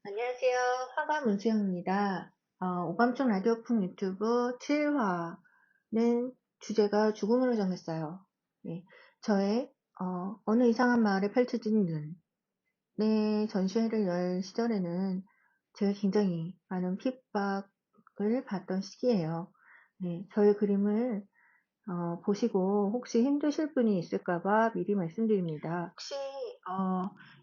안녕하세요. 화가 문수영입니다. 오감청 라디오풍 유튜브 7화는 주제가 죽음으로 정했어요. 네, 저의 어느 이상한 마을에 펼쳐진 눈. 네, 전시회를 열 시절에는 제가 굉장히 많은 핍박을 받던 시기예요. 네, 저의 그림을 보시고 혹시 힘드실 분이 있을까봐 미리 말씀드립니다. 혹시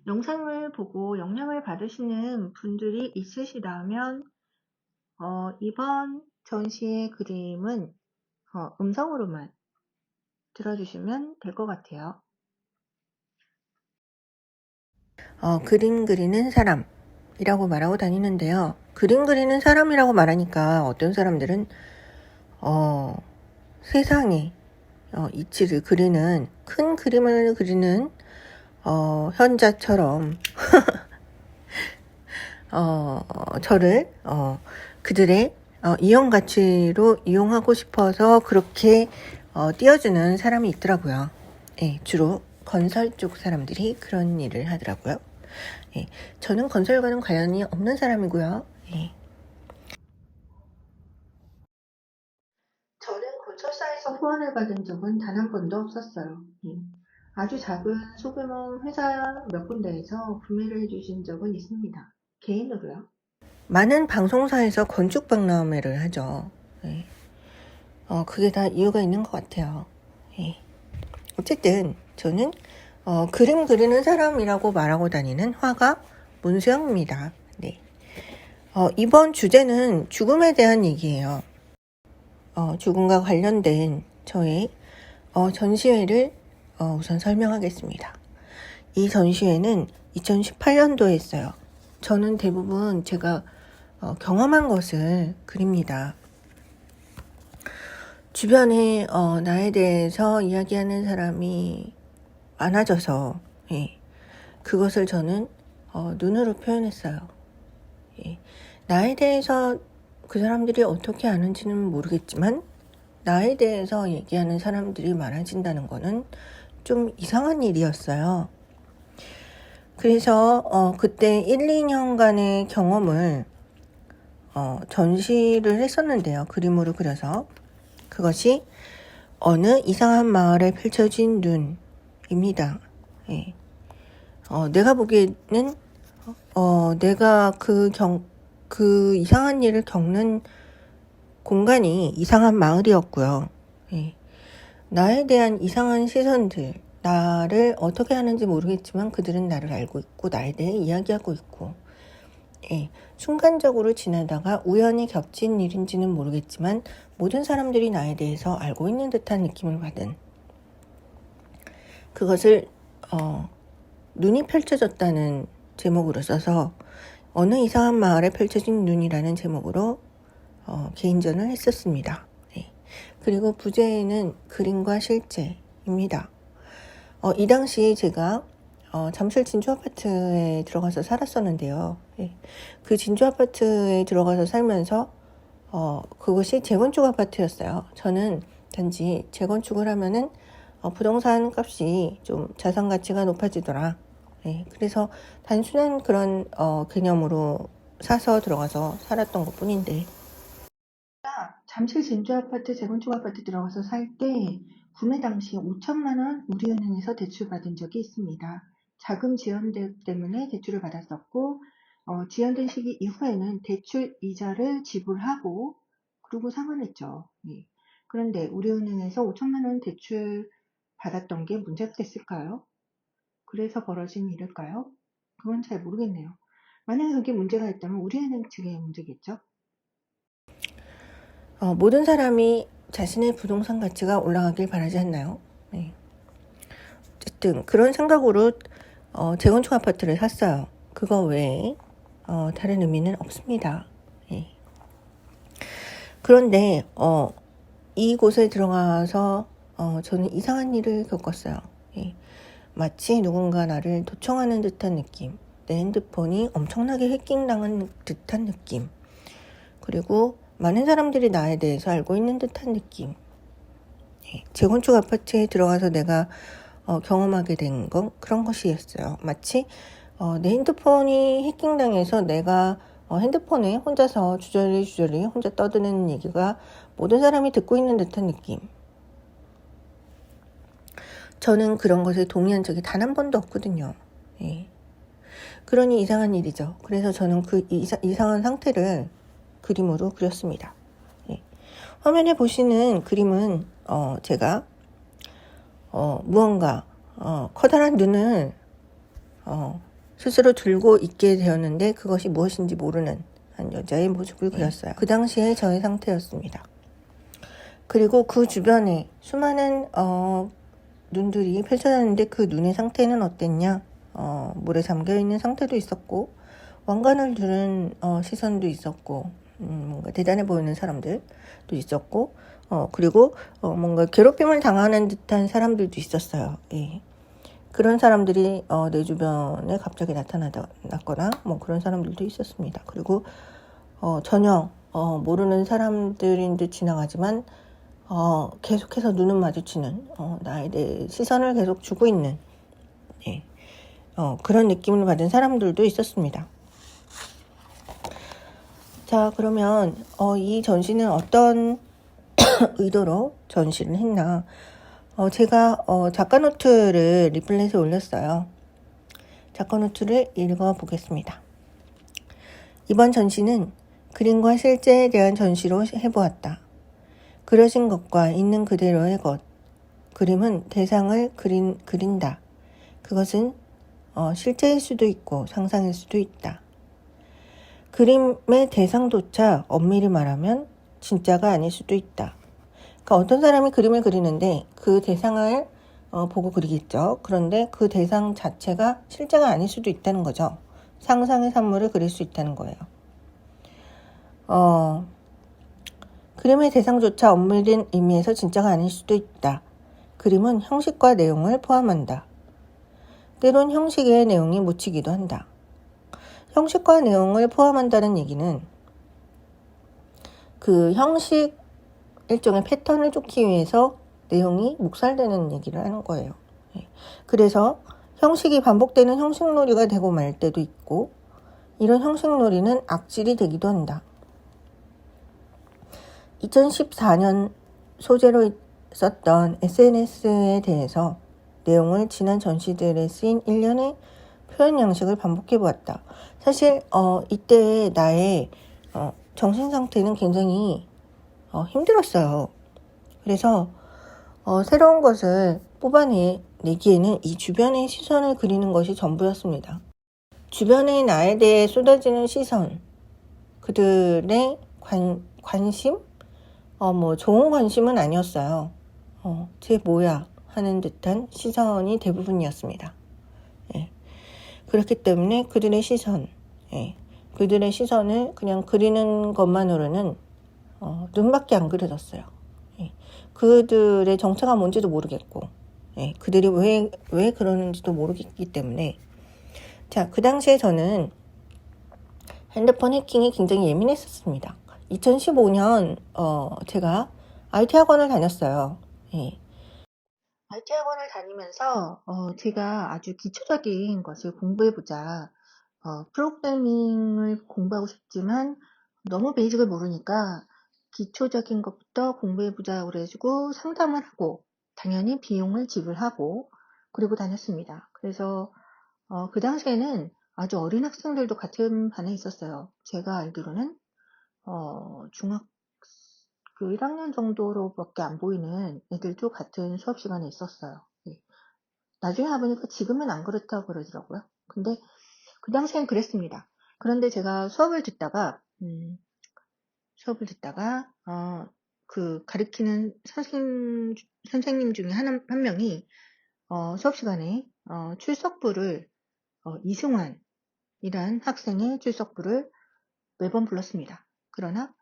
영상을 보고 영향을 받으시는 분들이 있으시다면 이번 전시의 그림은 음성으로만 들어주시면 될 것 같아요. 그림 그리는 사람이라고 말하고 다니는데요. 그림 그리는 사람이라고 말하니까 어떤 사람들은 세상에 이치를 그리는 큰 그림을 그리는 현자처럼 저를 그들의 이용 가치로 이용하고 싶어서 그렇게 띄워주는 사람이 있더라고요. 예, 주로 건설 쪽 사람들이 그런 일을 하더라고요. 예, 저는 건설과는 관련이 없는 사람이고요. 예. 저는 건설사에서 후원을 받은 적은 단 한 번도 없었어요. 예. 아주 작은 소규모 회사 몇 군데에서 구매를 해주신 적은 있습니다. 개인으로요. 많은 방송사에서 건축 박람회를 하죠. 예. 그게 다 이유가 있는 것 같아요. 예. 어쨌든 저는 그림 그리는 사람이라고 말하고 다니는 화가 문수영입니다. 네. 이번 주제는 죽음에 대한 얘기예요. 죽음과 관련된 저의 전시회를 우선 설명하겠습니다. 이 전시회는 2018년도에 했어요. 저는 대부분 제가 경험한 것을 그립니다. 주변에 나에 대해서 이야기하는 사람이 많아져서 예, 그것을 저는 눈으로 표현했어요. 예, 나에 대해서 그 사람들이 어떻게 아는지는 모르겠지만 나에 대해서 얘기하는 사람들이 많아진다는 거는 좀 이상한 일이었어요. 그래서 그때 1, 2년간의 경험을 전시를 했었는데요. 그림으로 그려서. 그것이 어느 이상한 마을에 펼쳐진 눈입니다. 예. 내가 보기에는 내가 그 이상한 일을 겪는 공간이 이상한 마을이었고요. 예. 나에 대한 이상한 시선들, 나를 어떻게 하는지 모르겠지만 그들은 나를 알고 있고 나에 대해 이야기하고 있고 예, 순간적으로 지나다가 우연히 겹친 일인지는 모르겠지만 모든 사람들이 나에 대해서 알고 있는 듯한 느낌을 받은 그것을 눈이 펼쳐졌다는 제목으로 써서 어느 이상한 마을에 펼쳐진 눈이라는 제목으로 개인전을 했었습니다. 네. 그리고 부제는 그림과 실제입니다. 이 당시 제가 잠실 진주 아파트에 들어가서 살았었는데요. 예. 그 진주 아파트에 들어가서 살면서 그것이 재건축 아파트였어요. 저는 단지 재건축을 하면은 부동산 값이 좀 자산 가치가 높아지더라. 예. 그래서 단순한 그런 개념으로 사서 들어가서 살았던 것 뿐인데 잠실 진주 아파트 재건축 아파트 들어가서 살 때 구매 당시 5천만 원 우리은행에서 대출받은 적이 있습니다. 자금 지원 때문에 대출을 받았었고 지연된 시기 이후에는 대출 이자를 지불하고 그러고 상환했죠. 예. 그런데 우리은행에서 5천만 원 대출 받았던 게 문제가 됐을까요? 그래서 벌어진 일일까요? 그건 잘 모르겠네요. 만약에 그게 문제가 있다면 우리은행 측의 문제겠죠? 모든 사람이 자신의 부동산 가치가 올라가길 바라지 않나요? 네. 어쨌든 그런 생각으로 재건축 아파트를 샀어요. 그거 외에 다른 의미는 없습니다. 예. 그런데 이곳에 들어가서 저는 이상한 일을 겪었어요. 예. 마치 누군가 나를 도청하는 듯한 느낌, 내 핸드폰이 엄청나게 해킹당한 듯한 느낌, 그리고 많은 사람들이 나에 대해서 알고 있는 듯한 느낌. 예. 재건축 아파트에 들어가서 내가 경험하게 된 건 그런 것이었어요. 마치 내 핸드폰이 해킹당해서 내가 핸드폰에 혼자서 주저리 혼자 떠드는 얘기가 모든 사람이 듣고 있는 듯한 느낌. 저는 그런 것에 동의한 적이 단 한 번도 없거든요. 예. 그러니 이상한 일이죠. 그래서 저는 그 이상한 상태를 그림으로 그렸습니다. 예. 화면에 보시는 그림은 제가 무언가 커다란 눈을 스스로 들고 있게 되었는데 그것이 무엇인지 모르는 한 여자의 모습을 그렸어요. 그 당시에 저의 상태였습니다. 그리고 그 주변에 수많은 눈들이 펼쳐졌는데 그 눈의 상태는 어땠냐? 물에 잠겨있는 상태도 있었고 왕관을 두른 시선도 있었고 뭔가 대단해 보이는 사람들도 있었고 그리고 뭔가 괴롭힘을 당하는 듯한 사람들도 있었어요. 예. 그런 사람들이 내 주변에 갑자기 나타났거나 뭐 그런 사람들도 있었습니다. 그리고 전혀 모르는 사람들인 듯 지나가지만 계속해서 눈은 마주치는 나에 대해 시선을 계속 주고 있는 예. 그런 느낌을 받은 사람들도 있었습니다. 자, 그러면 이 전시는 어떤 의도로 전시를 했나? 제가 작가 노트를 리플렛에 올렸어요. 작가 노트를 읽어보겠습니다. 이번 전시는 그림과 실제에 대한 전시로 해보았다. 그려진 것과 있는 그대로의 것. 그림은 대상을 그린다. 그것은 실제일 수도 있고 상상일 수도 있다. 그림의 대상조차 엄밀히 말하면 진짜가 아닐 수도 있다. 그러니까 어떤 사람이 그림을 그리는데 그 대상을 보고 그리겠죠. 그런데 그 대상 자체가 실제가 아닐 수도 있다는 거죠. 상상의 산물을 그릴 수 있다는 거예요. 그림의 대상조차 엄밀한 의미에서 진짜가 아닐 수도 있다. 그림은 형식과 내용을 포함한다. 때론 형식의 내용이 묻히기도 한다. 형식과 내용을 포함한다는 얘기는 그 형식 일종의 패턴을 쫓기 위해서 내용이 묵살되는 얘기를 하는 거예요. 그래서 형식이 반복되는 형식놀이가 되고 말 때도 있고 이런 형식놀이는 악질이 되기도 한다. 2014년 소재로 썼던 SNS에 대해서 내용을 지난 전시들에 쓰인 일련의 표현 양식을 반복해 보았다. 사실 이때 나의 정신 상태는 굉장히 힘들었어요. 그래서 새로운 것을 뽑아내기에는 이 주변의 시선을 그리는 것이 전부였습니다. 주변의 나에 대해 쏟아지는 시선, 그들의 관심? 뭐 좋은 관심은 아니었어요. 쟤 뭐야 하는 듯한 시선이 대부분이었습니다. 예. 그렇기 때문에 그들의 시선, 그들의 시선을 그냥 그리는 것만으로는 눈밖에 안 그려졌어요. 그들의 정체가 뭔지도 모르겠고, 그들이 왜 그러는지도 모르겠기 때문에. 자, 그 당시에 저는 핸드폰 해킹이 굉장히 예민했었습니다. 2015년 제가 IT 학원을 다녔어요. IT 학원을 다니면서 제가 아주 기초적인 것을 공부해보자. 프로그래밍을 공부하고 싶지만 너무 베이직을 모르니까 기초적인 것부터 공부해보자 그래가지고 상담을 하고 당연히 비용을 지불하고 그리고 다녔습니다. 그래서 그 당시에는 아주 어린 학생들도 같은 반에 있었어요. 제가 알기로는 그 1학년 정도로밖에 안 보이는 애들도 같은 수업 시간에 있었어요. 나중에 와보니까 지금은 안 그렇다고 그러더라고요. 근데 그 당시엔 그랬습니다. 그런데 제가 수업을 듣다가 그 가르치는 선생님 중에 한 명이 수업 시간에 출석부를 이승환이란 학생의 출석부를 매번 불렀습니다. 그러나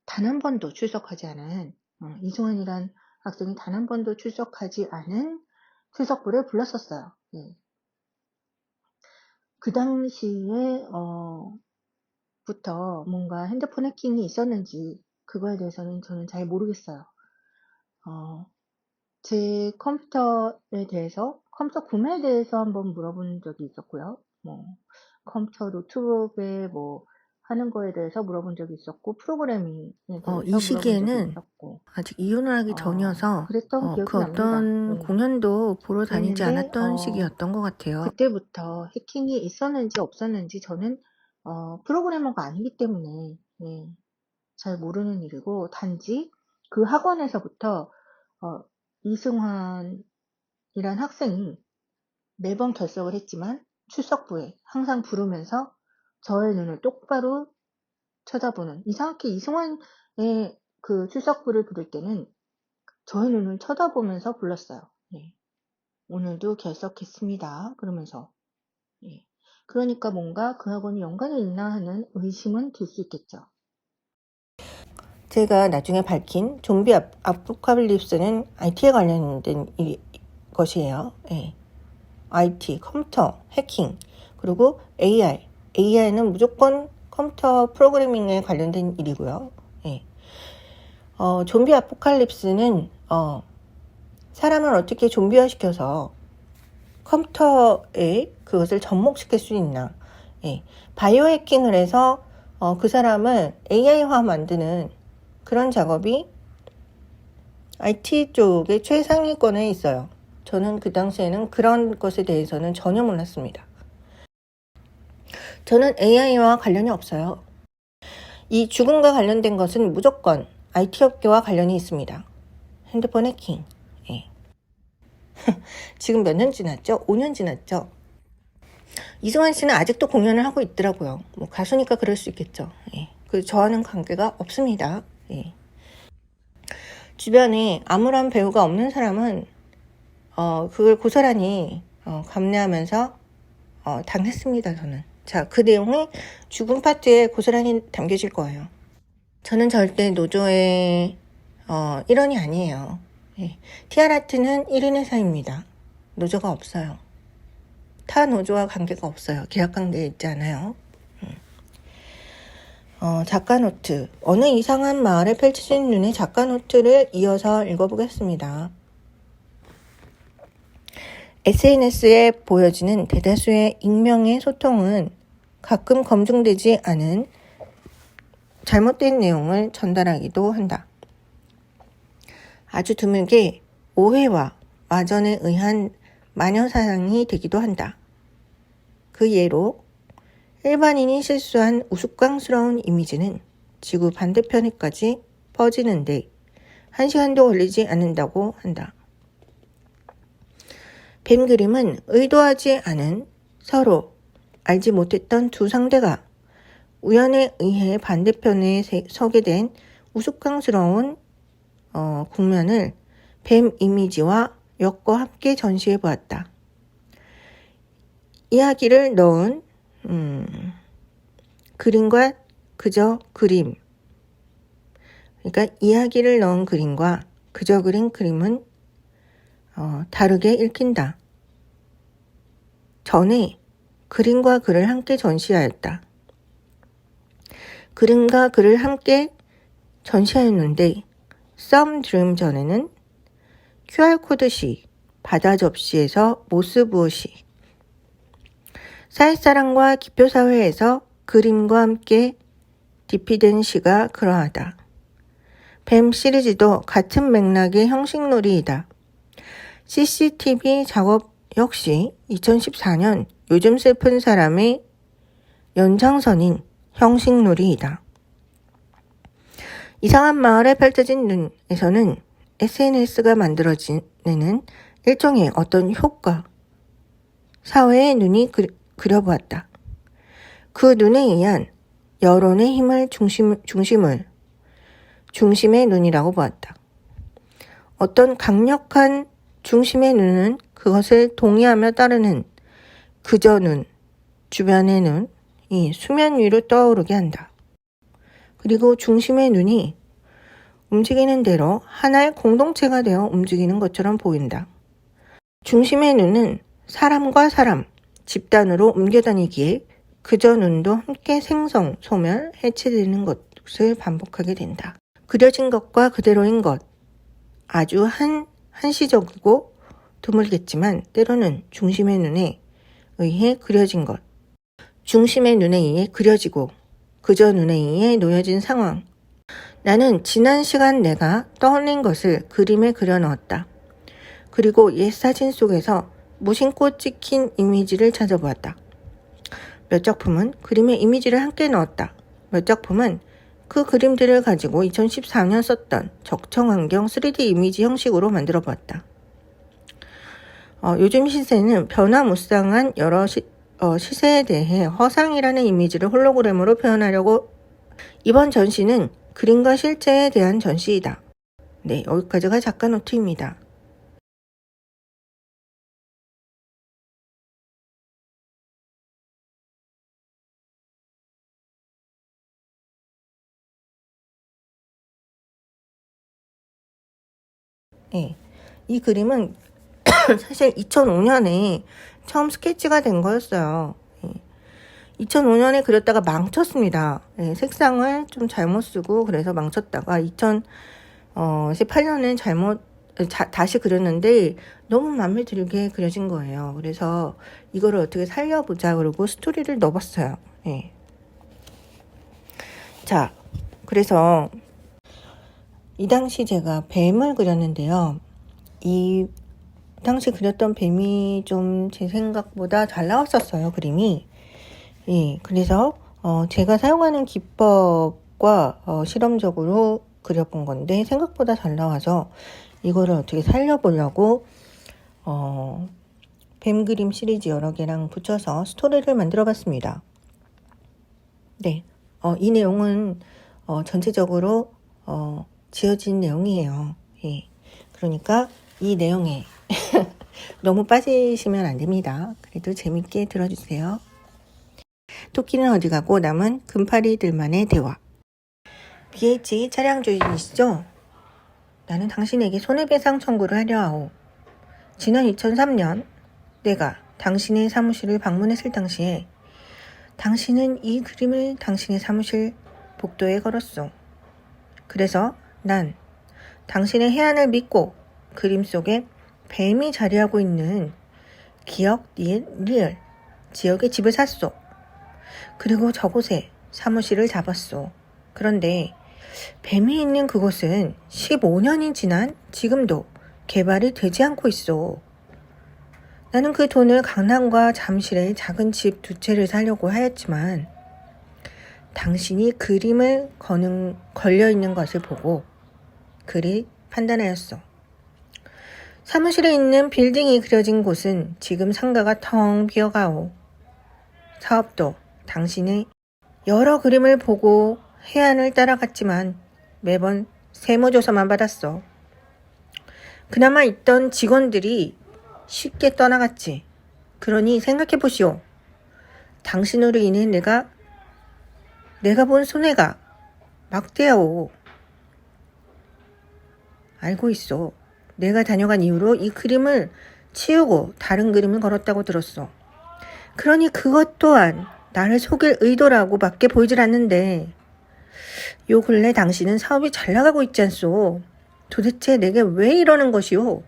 단 한 번도 출석하지 않은 이승환이란 학생이 단 한 번도 출석하지 않은 출석부를 불렀었어요. 그 당시에 부터 뭔가 핸드폰 해킹이 있었는지 그거에 대해서는 저는 잘 모르겠어요. 제 컴퓨터에 대해서 컴퓨터 구매에 대해서 한번 물어본 적이 있었고요. 컴퓨터 노트북에 하는 거에 대해서 물어본 적이 있었고, 프로그래밍에 대해서 이 물어본 적이 시기에는 있었고, 아직 이혼을 하기 전이어서 그랬던 기억이 그 납니다. 어떤 공연도 보러 다니지 그랬는데, 않았던 시기였던 것 같아요. 그때부터 해킹이 있었는지 없었는지 저는 프로그래머가 아니기 때문에 잘 모르는 일이고, 단지 그 학원에서부터 이승환이란 학생이 매번 결석을 했지만 출석부에 항상 부르면서 저의 눈을 똑바로 쳐다보는, 이상하게 이승환의 그 출석부를 부를 때는 저의 눈을 쳐다보면서 불렀어요. 오늘도 결석했습니다. 그러면서. 그러니까 뭔가 그 학원이 연관이 있나 하는 의심은 들 수 있겠죠. 제가 나중에 밝힌 좀비 아포칼립스는 IT에 관련된 것이에요. IT, 컴퓨터, 해킹, 그리고 AI. AI는 무조건 컴퓨터 프로그래밍에 관련된 일이고요. 좀비 아포칼립스는 사람을 어떻게 좀비화시켜서 컴퓨터에 그것을 접목시킬 수 있나. 바이오 해킹을 해서 그 사람을 AI화 만드는 그런 작업이 IT 쪽의 최상위권에 있어요. 저는 그 당시에는 그런 것에 대해서는 전혀 몰랐습니다. 저는 AI와 관련이 없어요. 이 죽음과 관련된 것은 무조건 IT 업계와 관련이 있습니다. 핸드폰 해킹. 지금 몇 년 지났죠? 5년 지났죠? 이승환 씨는 아직도 공연을 하고 있더라고요. 가수니까 그럴 수 있겠죠. 저와는 관계가 없습니다. 주변에 아무런 배우가 없는 사람은 그걸 고스란히 감내하면서 당했습니다. 저는. 자, 그 내용이 죽음 파트에 고스란히 담겨질 거예요. 저는 절대 노조의 일원이 아니에요. TR아트는 1인 회사입니다. 노조가 없어요. 타 노조와 관계가 없어요. 계약 관계에 있지 않아요. 작가 노트. 어느 이상한 마을에 펼쳐진 눈의 작가 노트를 이어서 읽어보겠습니다. SNS에 보여지는 대다수의 익명의 소통은 가끔 검증되지 않은 잘못된 내용을 전달하기도 한다. 아주 드물게 오해와 와전에 의한 마녀사냥이 되기도 한다. 그 예로 일반인이 실수한 우스꽝스러운 이미지는 지구 반대편에까지 퍼지는데 1시간도 걸리지 않는다고 한다. 뱀 그림은 의도하지 않은 서로 알지 못했던 두 상대가 우연에 의해 반대편에 서게 된 우스꽝스러운 국면을 뱀 이미지와 역과 함께 전시해 보았다. 이야기를 넣은 그림과 그저 그림. 그러니까 이야기를 넣은 그림과 그저 그린 그림은 다르게 읽힌다. 전에 그림과 글을 함께 전시하였다. 그림과 글을 함께 전시하였는데 썸 드림 전에는 QR코드 시, 바다 접시에서 모스 부어 시, 사회사랑과 기표사회에서 그림과 함께 디피된 시가 그러하다. 뱀 시리즈도 같은 맥락의 형식놀이이다. CCTV 작업 역시 2014년 요즘 슬픈 사람의 연장선인 형식놀이이다. 이상한 마을에 펼쳐진 눈에서는 SNS가 만들어내는 일종의 어떤 효과, 사회의 눈이 그려보았다. 그 눈에 의한 여론의 힘을 중심의 눈이라고 보았다. 어떤 강력한 중심의 눈은 그것을 동의하며 따르는 그저 눈, 주변의 눈이 수면 위로 떠오르게 한다. 그리고 중심의 눈이 움직이는 대로 하나의 공동체가 되어 움직이는 것처럼 보인다. 중심의 눈은 사람과 사람, 집단으로 옮겨다니기에 그저 눈도 함께 생성, 소멸, 해체되는 것을 반복하게 된다. 그려진 것과 그대로인 것, 아주 한시적이고 드물겠지만 때로는 중심의 눈에 의해 그려진 것, 중심의 눈에 의해 그려지고 그저 눈에 의해 놓여진 상황. 나는 지난 시간 내가 떠올린 것을 그림에 그려 넣었다. 그리고 옛 사진 속에서 무심코 찍힌 이미지를 찾아보았다. 몇 작품은 그림의 이미지를 함께 넣었다. 몇 작품은 그 그림들을 가지고 2014년 썼던 적정환경 3D 이미지 형식으로 만들어 보았다. 요즘 시세는 변화무쌍한 여러 시세에 대해 허상이라는 이미지를 홀로그램으로 표현하려고 이번 전시는 그림과 실제에 대한 전시이다. 네, 여기까지가 작가 노트입니다. 네, 이 그림은 사실 2005년에 처음 스케치가 된 거였어요. 2005년에 그렸다가 망쳤습니다. 색상을 좀 잘못 쓰고 그래서 망쳤다가 2018년에 다시 그렸는데 너무 마음에 들게 그려진 거예요. 그래서 이거를 어떻게 살려보자 그러고 스토리를 넣어봤어요. 자, 그래서 이 당시 제가 뱀을 그렸는데요. 이 당시 그렸던 뱀이 좀 제 생각보다 잘 나왔었어요, 그림이. 그래서 제가 사용하는 기법과 실험적으로 그려본 건데 생각보다 잘 나와서 이거를 어떻게 살려보려고 뱀 그림 시리즈 여러 개랑 붙여서 스토리를 만들어 봤습니다. 네, 이 내용은 전체적으로 지어진 내용이에요. 그러니까 이 내용에 너무 빠지시면 안 됩니다. 그래도 재밌게 들어주세요. 토끼는 어디 가고 남은 금파리들만의 대화. BH 차량 주인이시죠? 나는 당신에게 손해배상 청구를 하려 하오. 지난 2003년 내가 당신의 사무실을 방문했을 당시에 당신은 이 그림을 당신의 사무실 복도에 걸었소. 그래서 난 당신의 해안을 믿고 그림 속에 뱀이 자리하고 있는 기억 리을 지역의 집을 샀소. 그리고 저곳에 사무실을 잡았소. 그런데 뱀이 있는 그곳은 15년이 지난 지금도 개발이 되지 않고 있어. 나는 그 돈을 강남과 잠실에 작은 집 2채를 사려고 하였지만 당신이 그림을 걸려있는 것을 보고 그리 판단하였어. 사무실에 있는 빌딩이 그려진 곳은 지금 상가가 텅 비어가오. 사업도 당신의 여러 그림을 보고 해안을 따라갔지만 매번 세무조사만 받았어. 그나마 있던 직원들이 쉽게 떠나갔지. 그러니 생각해보시오. 당신으로 인해 내가 본 손해가 막대하오. 알고 있어. 내가 다녀간 이후로 이 그림을 치우고 다른 그림을 걸었다고 들었어. 그러니 그것 또한 나를 속일 의도라고 밖에 보이질 않는데 요 근래 당신은 사업이 잘 나가고 있지 않소. 도대체 내게 왜 이러는 것이오?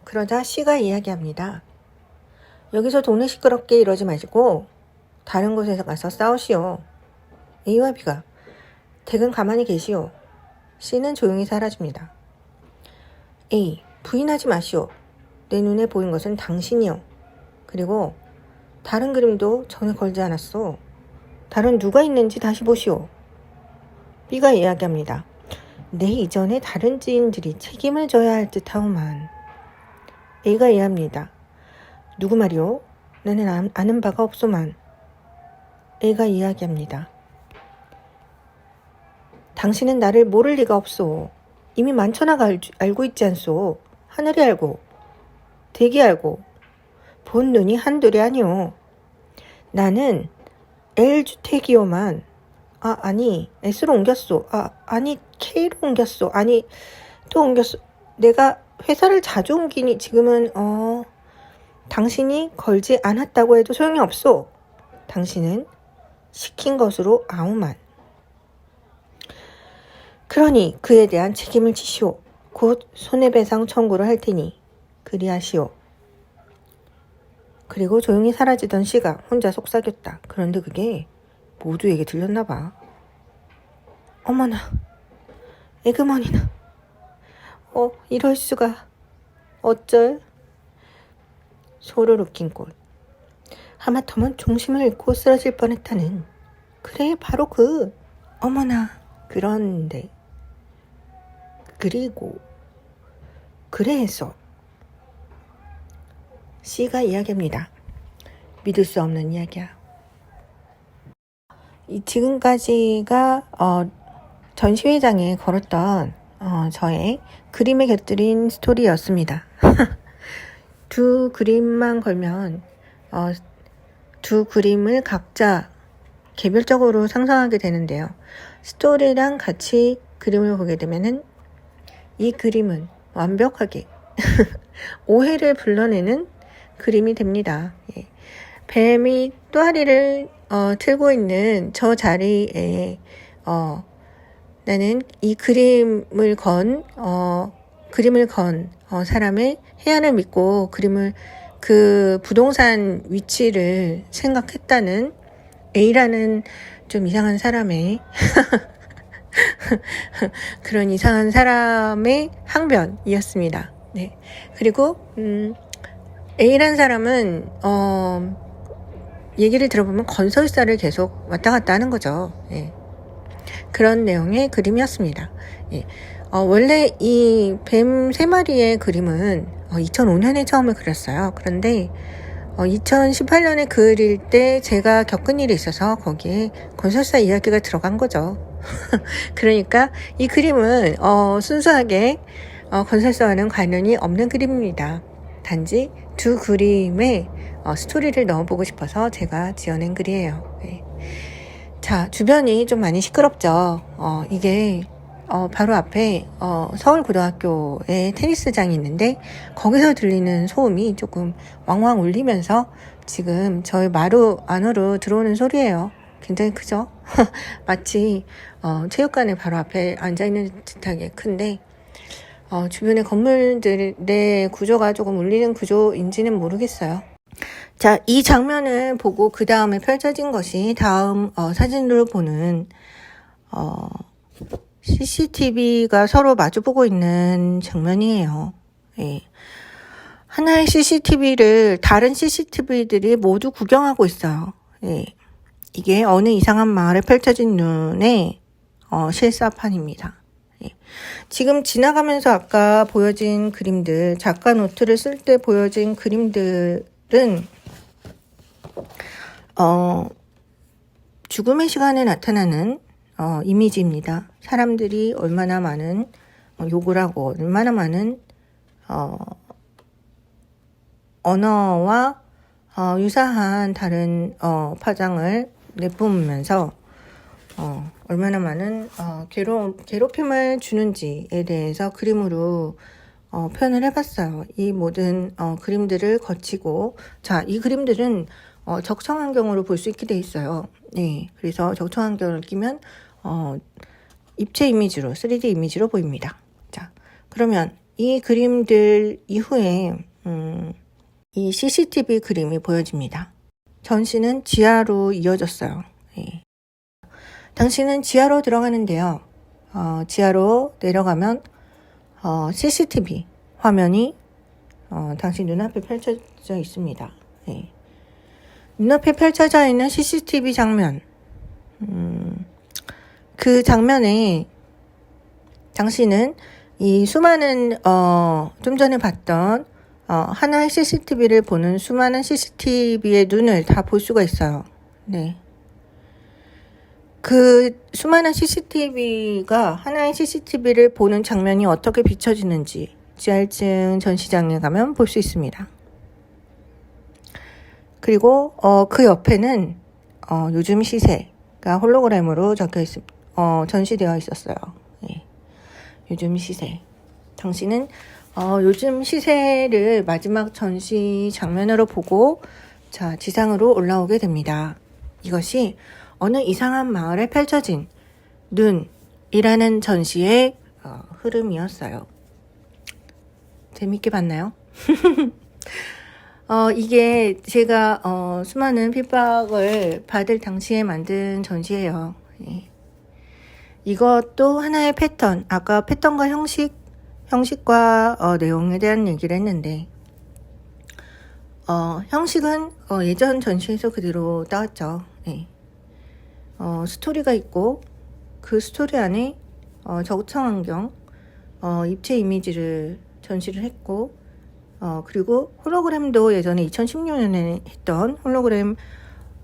그러자 C가 이야기합니다. 여기서 동네 시끄럽게 이러지 마시고 다른 곳에서 가서 싸우시오. A와 B가 댁은 가만히 계시오. C는 조용히 사라집니다. A, 부인하지 마시오. 내 눈에 보인 것은 당신이요. 그리고 다른 그림도 전에 걸지 않았소. 다른 누가 있는지 다시 보시오. B가 이야기합니다. 내 이전에 다른 지인들이 책임을 져야 할 듯 하오만. A가 이해합니다. 누구 말이오? 나는 아는 바가 없소만. A가 이야기합니다. 당신은 나를 모를 리가 없소. 이미 만천하가 알고 있지 않소. 하늘이 알고 대기 알고 본 눈이 한둘이 아니오. 나는 L주택이오만. 아니 S로 옮겼소. 아니 K로 옮겼소. 아니 또 옮겼소. 내가 회사를 자주 옮기니 지금은 당신이 걸지 않았다고 해도 소용이 없소. 당신은 시킨 것으로 아우만. 그러니 그에 대한 책임을 지시오. 곧 손해배상 청구를 할 테니 그리하시오. 그리고 조용히 사라지던 씨가 혼자 속삭였다. 그런데 그게 모두에게 들렸나 봐. 어머나, 에그머니나. 이럴 수가. 어쩔? 소를 웃긴 꼴. 하마터면 중심을 잃고 쓰러질 뻔했다는. 그래, 바로 그. 어머나. 그런데. 그리고. 그래서. 씨가 이야기합니다. 믿을 수 없는 이야기야. 지금까지가 전시회장에 걸었던 저의 그림에 곁들인 스토리였습니다. 두 그림만 걸면 두 그림을 각자 개별적으로 상상하게 되는데요. 스토리랑 같이 그림을 보게 되면은 이 그림은 완벽하게 오해를 불러내는 그림이 됩니다. 예. 뱀이 또아리를 틀고 있는 저 자리에 나는 이 그림을 건 사람의 해안을 믿고 그 부동산 위치를 생각했다는 A라는 좀 이상한 사람의 그런 이상한 사람의 항변이었습니다. 네. 그리고 A라는 사람은 얘기를 들어보면 건설사를 계속 왔다 갔다 하는 거죠. 예. 그런 내용의 그림이었습니다. 예. 원래 이 뱀 3마리의 그림은 2005년에 처음에 그렸어요. 그런데 2018년에 그릴 때 제가 겪은 일이 있어서 거기에 건설사 이야기가 들어간 거죠. 그러니까 이 그림은 순수하게 건설사와는 관련이 없는 그림입니다. 단지 두 그림에 스토리를 넣어보고 싶어서 제가 지어낸 글이에요. 네. 자, 주변이 좀 많이 시끄럽죠. 이게 바로 앞에 서울고등학교에 테니스장이 있는데 거기서 들리는 소음이 조금 왕왕 울리면서 지금 저희 마루 안으로 들어오는 소리예요. 굉장히 크죠? 마치 체육관에 바로 앞에 앉아있는 듯하게 큰데 주변의 건물들의 구조가 조금 울리는 구조인지는 모르겠어요. 자, 이 장면을 보고 그 다음에 펼쳐진 것이 다음 사진으로 보는 CCTV가 서로 마주보고 있는 장면이에요. 예. 하나의 CCTV를 다른 CCTV들이 모두 구경하고 있어요. 예. 이게 어느 이상한 마을에 펼쳐진 눈의 실사판입니다. 예. 지금 지나가면서 아까 보여진 그림들, 작가 노트를 쓸 때 보여진 그림들은 죽음의 시간에 나타나는 이미지입니다. 사람들이 얼마나 많은 욕을 하고 얼마나 많은 언어와 유사한 다른 파장을 내뿜으면서 얼마나 많은 괴롭힘을 주는지에 대해서 그림으로 표현을 해봤어요. 이 모든 그림들을 거치고 자, 이 그림들은 적청환경으로 볼 수 있게 돼 있어요. 네, 그래서 적청환경을 끼면 입체 이미지로 3D 이미지로 보입니다. 자, 그러면 이 그림들 이후에 이 CCTV 그림이 보여집니다. 전시는 지하로 이어졌어요. 네. 당신은 지하로 들어가는데요. 지하로 내려가면 CCTV 화면이 당신 눈앞에 펼쳐져 있습니다. 네. 눈앞에 펼쳐져 있는 CCTV 장면. 그 장면에 당신은 이 수많은 좀 전에 봤던 하나의 CCTV를 보는 수많은 CCTV의 눈을 다 볼 수가 있어요. 네. 그 수많은 CCTV가 하나의 CCTV를 보는 장면이 어떻게 비춰지는지 지하 1층 전시장에 가면 볼 수 있습니다. 그리고 그 옆에는 요즘 시세가 홀로그램으로 전시되어 있었어요. 네. 요즘 시세. 당신은 요즘 시세를 마지막 전시 장면으로 보고 자, 지상으로 올라오게 됩니다. 이것이 어느 이상한 마을에 펼쳐진 눈이라는 전시의 흐름이었어요. 재밌게 봤나요? 이게 제가 수많은 핍박을 받을 당시에 만든 전시예요. 예. 이것도 하나의 패턴, 아까 패턴과 형식과 내용에 대한 얘기를 했는데, 형식은 예전 전시에서 그대로 따왔죠. 예. 스토리가 있고 그 스토리 안에 저구청 환경, 입체 이미지를 전시를 했고, 그리고 홀로그램도 예전에 2016년에 했던 홀로그램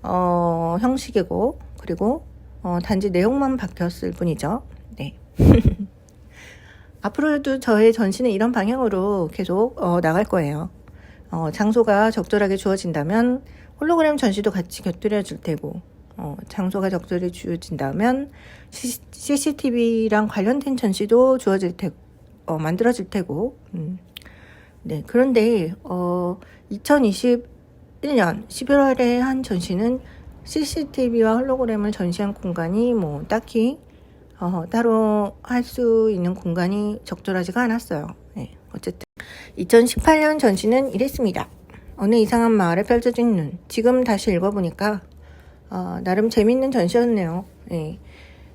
형식이고, 그리고 단지 내용만 바뀌었을 뿐이죠. 네. 앞으로도 저의 전시는 이런 방향으로 계속 나갈 거예요. 장소가 적절하게 주어진다면 홀로그램 전시도 같이 곁들여질 테고, 장소가 적절히 주어진다면 CCTV랑 관련된 전시도 만들어질 테고, 네. 그런데 2021년 11월에 한 전시는 CCTV와 홀로그램을 전시한 공간이 뭐 딱히 따로 할 수 있는 공간이 적절하지가 않았어요. 네. 어쨌든 2018년 전시는 이랬습니다. 어느 이상한 마을에 펼쳐진 눈. 지금 다시 읽어보니까 나름 재밌는 전시였네요. 네.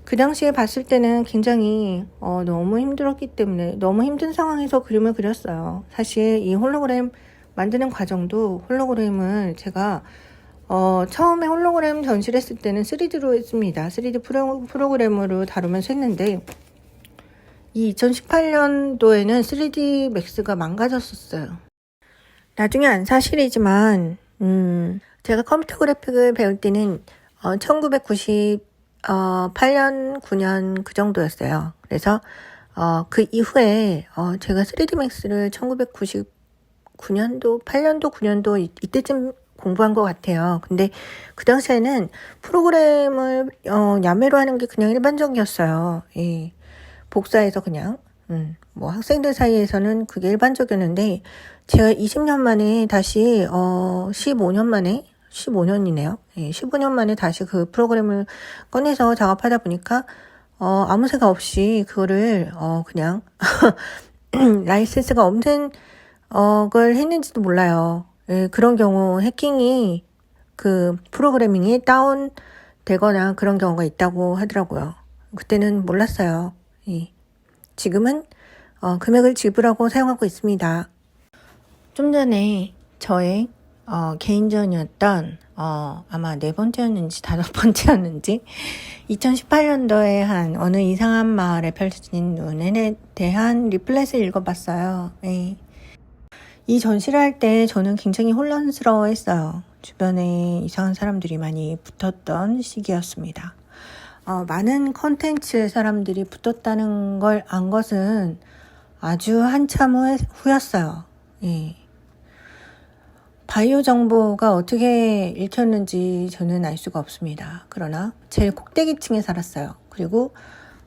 그 당시에 봤을 때는 굉장히 너무 힘들었기 때문에 너무 힘든 상황에서 그림을 그렸어요. 사실 이 홀로그램 만드는 과정도 홀로그램을 제가 처음에 홀로그램 전시를 했을 때는 3D로 했습니다. 3D 프로그램으로 다루면서 했는데 이 2018년도에는 3D 맥스가 망가졌었어요. 나중에 안 사실이지만 제가 컴퓨터 그래픽을 배울 때는 1998년, 9년 그 정도였어요. 그래서 그 이후에 제가 3D 맥스를 1999년도, 8년도, 9년도 이때쯤 공부한 것 같아요. 근데 그 당시에는 프로그램을 야매로 하는 게 그냥 일반적이었어요. 예. 복사해서 그냥 뭐 학생들 사이에서는 그게 일반적이었는데 제가 20년 만에 다시 15년이네요. 예, 15년 만에 다시 그 프로그램을 꺼내서 작업하다 보니까 아무 생각 없이 그거를 그냥 라이센스가 없는 걸 했는지도 몰라요. 예, 그런 경우 해킹이 그 프로그래밍이 다운되거나 그런 경우가 있다고 하더라고요. 그때는 몰랐어요. 예. 지금은 금액을 지불하고 사용하고 있습니다. 좀 전에 저의 개인전이었던 아마 4번째였는지 5번째였는지 2018년도에 한 어느 이상한 마을에 펼쳐진 눈에 대한 리플렛을 읽어봤어요. 예. 이 전시를 할 때 저는 굉장히 혼란스러워했어요. 주변에 이상한 사람들이 많이 붙었던 시기였습니다. 많은 컨텐츠의 사람들이 붙었다는 걸 안 것은 아주 한참 후였어요. 예. 바이오 정보가 어떻게 읽혔는지 저는 알 수가 없습니다. 그러나 제일 꼭대기층에 살았어요. 그리고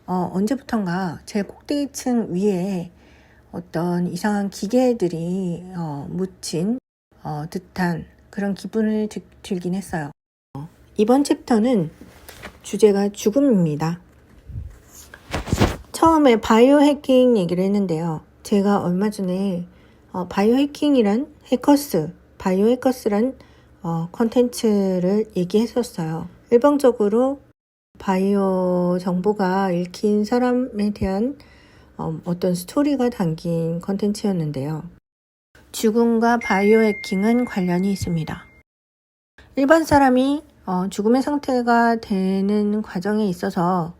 언제부턴가 제일 꼭대기층 위에 어떤 이상한 기계들이 묻힌 듯한 그런 기분을 들긴 했어요. 이번 챕터는 주제가 죽음입니다. 처음에 바이오 해킹 얘기를 했는데요. 제가 얼마 전에 바이오 해킹이란 바이오 해커스란 컨텐츠를 얘기했었어요. 일방적으로 바이오 정보가 읽힌 사람에 대한 어떤 스토리가 담긴 컨텐츠였는데요. 죽음과 바이오 해킹은 관련이 있습니다. 일반 사람이 죽음의 상태가 되는 과정에 있어서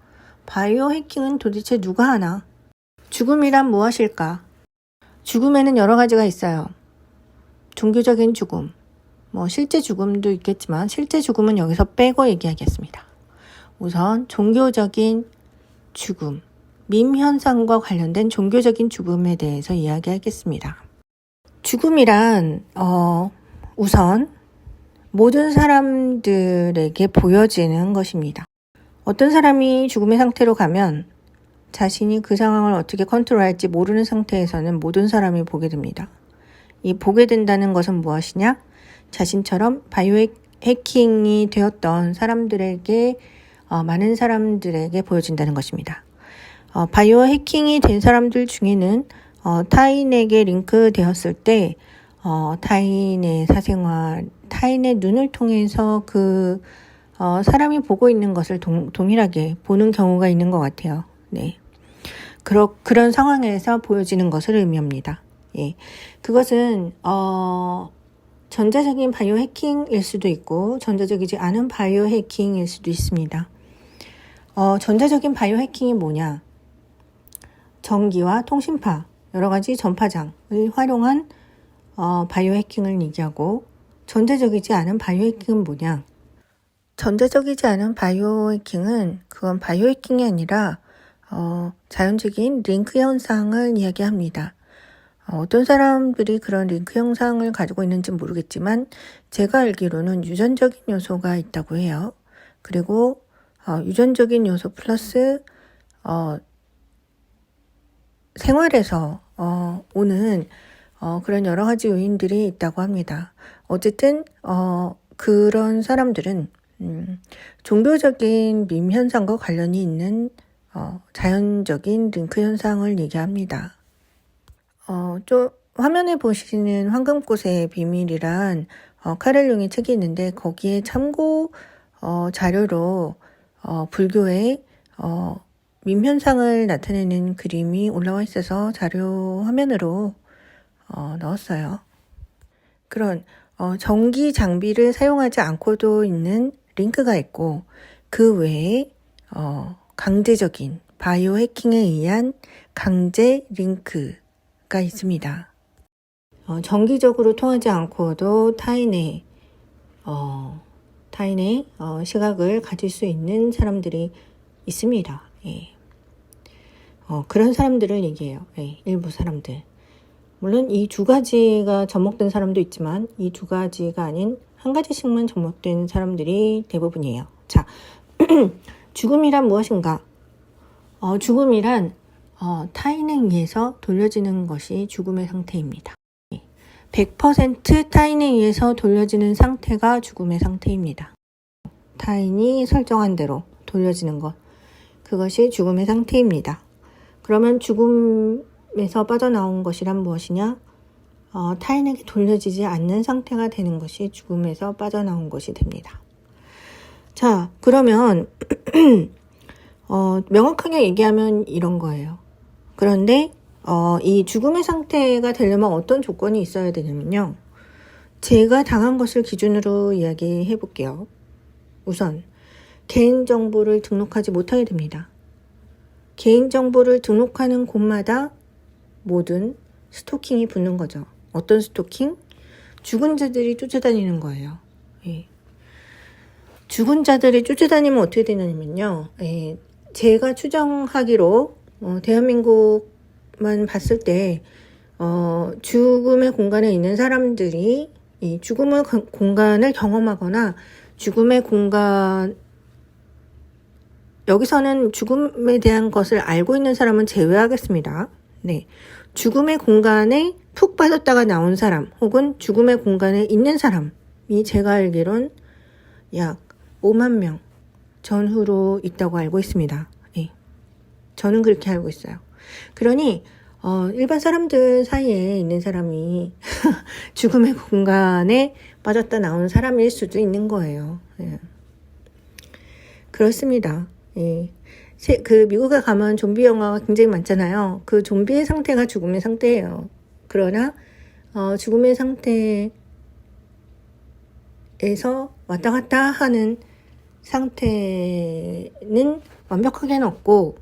바이오 해킹은 도대체 누가 하나? 죽음이란 무엇일까? 죽음에는 여러 가지가 있어요. 종교적인 죽음, 실제 죽음도 있겠지만 실제 죽음은 여기서 빼고 얘기하겠습니다. 우선 종교적인 죽음, 밈 현상과 관련된 종교적인 죽음에 대해서 이야기하겠습니다. 죽음이란 우선 모든 사람들에게 보여지는 것입니다. 어떤 사람이 죽음의 상태로 가면 자신이 그 상황을 어떻게 컨트롤할지 모르는 상태에서는 모든 사람이 보게 됩니다. 이 보게 된다는 것은 무엇이냐? 자신처럼 바이오 해킹이 되었던 사람들에게 많은 사람들에게 보여진다는 것입니다. 바이오 해킹이 된 사람들 중에는 타인에게 링크 되었을 때 타인의 사생활, 타인의 눈을 통해서 사람이 보고 있는 것을 동일하게 보는 경우가 있는 것 같아요. 네. 그런 상황에서 보여지는 것을 의미합니다. 예. 그것은, 전자적인 바이오 해킹일 수도 있고, 전자적이지 않은 바이오 해킹일 수도 있습니다. 전자적인 바이오 해킹이 뭐냐? 전기와 통신파, 여러 가지 전파장을 활용한 바이오 해킹을 얘기하고, 전자적이지 않은 바이오 해킹은 뭐냐? 전자적이지 않은 바이오 해킹은 그건 바이오 해킹이 아니라 자연적인 링크 현상을 이야기합니다. 어떤 사람들이 그런 링크 현상을 가지고 있는지 모르겠지만 제가 알기로는 유전적인 요소가 있다고 해요. 그리고 유전적인 요소 플러스 생활에서 오는 그런 여러 가지 요인들이 있다고 합니다. 어쨌든 그런 사람들은 종교적인 밈 현상과 관련이 있는 자연적인 링크 현상을 얘기합니다. 화면에 보시는 황금꽃의 비밀이란 카렐 융의 책이 있는데 거기에 참고 자료로 불교의 밈 현상을 나타내는 그림이 올라와 있어서 자료 화면으로 넣었어요. 그런 전기 장비를 사용하지 않고도 있는 링크가 있고 그 외에 강제적인 바이오 해킹에 의한 강제 링크가 있습니다. 정기적으로 통하지 않고도 타인의 시각을 가질 수 있는 사람들이 있습니다. 예. 그런 사람들을 얘기해요. 예, 일부 사람들. 물론 이 두 가지가 접목된 사람도 있지만 이 두 가지가 아닌 한 가지씩만 접목된 사람들이 대부분이에요. 자, 죽음이란 무엇인가? 죽음이란 타인에 의해서 돌려지는 것이 죽음의 상태입니다. 100% 타인에 의해서 돌려지는 상태가 죽음의 상태입니다. 타인이 설정한 대로 돌려지는 것, 그것이 죽음의 상태입니다. 그러면 죽음에서 빠져나온 것이란 무엇이냐? 타인에게 돌려지지 않는 상태가 되는 것이 죽음에서 빠져나온 것이 됩니다. 자, 그러면 명확하게 얘기하면 이런 거예요. 그런데 이 죽음의 상태가 되려면 어떤 조건이 있어야 되냐면요. 제가 당한 것을 기준으로 이야기해 볼게요. 우선 개인정보를 등록하지 못하게 됩니다. 개인정보를 등록하는 곳마다 모든 스토킹이 붙는 거죠. 어떤 스토킹? 죽은 자들이 쫓아다니는 거예요. 예. 죽은 자들이 쫓아다니면 어떻게 되냐면요. 예. 제가 추정하기로 대한민국만 봤을 때 죽음의 공간에 있는 사람들이 이 죽음의 공간을 경험하거나 죽음의 공간, 여기서는 죽음에 대한 것을 알고 있는 사람은 제외하겠습니다. 네. 죽음의 공간에 푹 빠졌다가 나온 사람 혹은 죽음의 공간에 있는 사람이 제가 알기론 약 5만 명 전후로 있다고 알고 있습니다. 네. 저는 그렇게 알고 있어요. 그러니 일반 사람들 사이에 있는 사람이 죽음의 공간에 빠졌다 나온 사람일 수도 있는 거예요. 예. 그렇습니다. 예. 미국에 가면 좀비 영화가 굉장히 많잖아요. 그 좀비의 상태가 죽음의 상태예요. 그러나 죽음의 상태에서 왔다 갔다 하는 상태는 완벽하게는 없고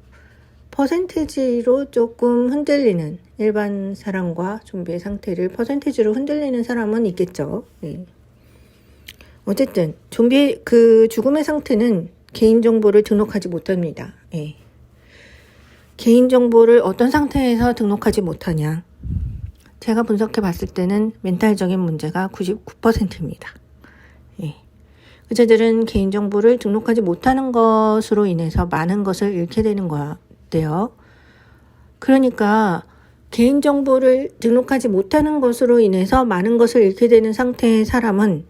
퍼센테지로 조금 흔들리는, 일반 사람과 좀비의 상태를 퍼센테지로 흔들리는 사람은 있겠죠. 예. 어쨌든 죽음의 상태는 개인정보를 등록하지 못합니다. 예. 개인정보를 어떤 상태에서 등록하지 못하냐? 제가 분석해 봤을 때는 멘탈적인 문제가 99%입니다. 예. 그자들은 개인정보를 등록하지 못하는 것으로 인해서 많은 것을 잃게 되는 거예요. 그러니까 개인정보를 등록하지 못하는 것으로 인해서 많은 것을 잃게 되는 상태의 사람은